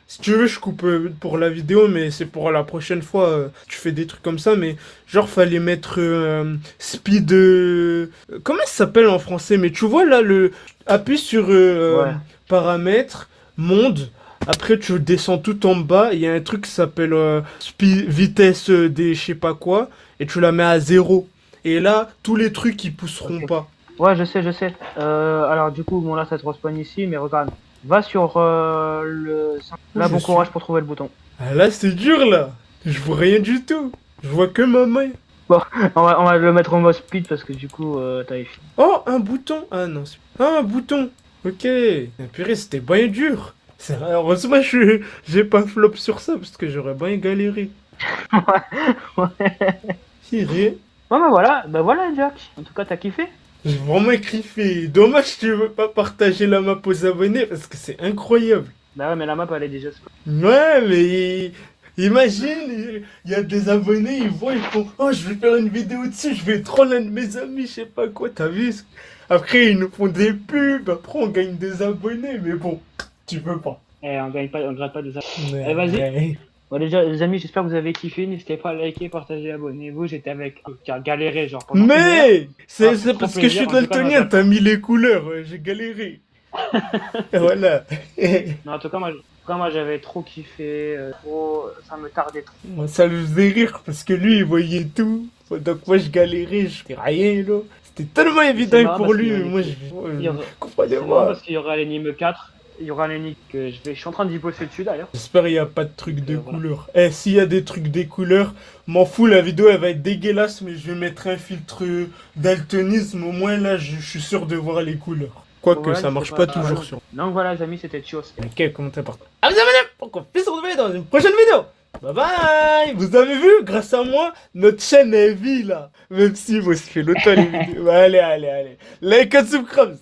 Speaker 2: si tu veux, je coupe pour la vidéo, mais c'est pour la prochaine fois. Tu fais des trucs comme ça, mais genre, fallait mettre speed. Comment ça s'appelle en français? Mais tu vois là, appuie sur
Speaker 1: Ouais.
Speaker 2: paramètres, monde. Après, tu descends tout en bas. Il y a un truc qui s'appelle vitesse des je sais pas quoi. Et tu la mets à zéro. Et là, tous les trucs ils pousseront
Speaker 1: Ok.
Speaker 2: pas.
Speaker 1: Ouais, je sais, je sais. Alors du coup, bon là ça te respawn ici, mais regarde. Va sur
Speaker 2: Où
Speaker 1: Là,
Speaker 2: je
Speaker 1: bon
Speaker 2: suis?
Speaker 1: courage pour trouver le bouton.
Speaker 2: Ah là, c'est dur là. Je vois rien du tout. Je vois que ma main.
Speaker 1: Bon, on va le mettre en mode speed parce que du coup, t'as eu.
Speaker 2: Oh, un bouton. Ah non. Ah, un bouton. Ok. Ah, purée, c'était bien dur. Heureusement, j'ai pas flop sur ça parce que j'aurais bien galéré.
Speaker 1: Ouais.
Speaker 2: Purée.
Speaker 1: Bon bah voilà Jack. En tout cas, t'as kiffé.
Speaker 2: J'ai vraiment kiffé. Dommage que tu veux pas partager la map aux abonnés parce que c'est incroyable.
Speaker 1: Bah ouais, mais la map elle est déjà.
Speaker 2: Ouais, mais imagine, il y a des abonnés, ils voient, ils font oh, je vais faire une vidéo dessus, je vais troll un de mes amis, je sais pas quoi, t'as vu? Après, ils nous font des pubs, après, on gagne des abonnés, mais bon, tu peux pas.
Speaker 1: On gagne pas, on gratte pas des.
Speaker 2: Ouais,
Speaker 1: Allez, vas-y.
Speaker 2: ouais.
Speaker 1: Bon déjà, les amis, j'espère que vous avez kiffé. N'hésitez pas à liker, partager, abonnez-vous. J'étais avec qui a galéré genre pendant 1 heure.
Speaker 2: Mais
Speaker 1: Ah,
Speaker 2: c'est
Speaker 1: trop
Speaker 2: parce que je suis
Speaker 1: plaisir. En tout cas, moi,
Speaker 2: daltonien, t'as mis les couleurs, j'ai galéré. Et voilà.
Speaker 1: non, en tout cas, moi j'avais trop kiffé. Ça me tardait trop.
Speaker 2: Moi, ça le faisait rire parce que lui, il voyait tout. Donc moi, je galérais, je fais rien, là. C'était tellement
Speaker 1: C'est
Speaker 2: évident
Speaker 1: marrant
Speaker 2: pour
Speaker 1: parce
Speaker 2: lui,
Speaker 1: qu'il y
Speaker 2: mais
Speaker 1: aura-
Speaker 2: moi,
Speaker 1: il y aura- c'est marrant
Speaker 2: comprenez-moi.
Speaker 1: parce qu'il y aura l'énigme 4. Il y aura l'énigme que je suis en train d'y bosser dessus d'ailleurs.
Speaker 2: J'espère qu'il n'y a pas de trucs de
Speaker 1: Voilà.
Speaker 2: couleurs. Eh, s'il y a des trucs des couleurs, m'en fous, la vidéo elle va être dégueulasse, mais je vais mettre un filtre daltonisme. Au moins là, je suis sûr de voir les couleurs. Quoique
Speaker 1: Voilà,
Speaker 2: ça
Speaker 1: c'est
Speaker 2: marche
Speaker 1: pas-
Speaker 2: pas toujours sur.
Speaker 1: Donc voilà, les amis, c'était Chios.
Speaker 2: Ok, comment t'importe. Ah, vous abonnez pour qu'on puisse se retrouver dans une prochaine vidéo. Bye bye. Vous avez vu, grâce à moi, notre chaîne est vie là. Même si vous fait longtemps les vidéos. Allez. Like and subscribe.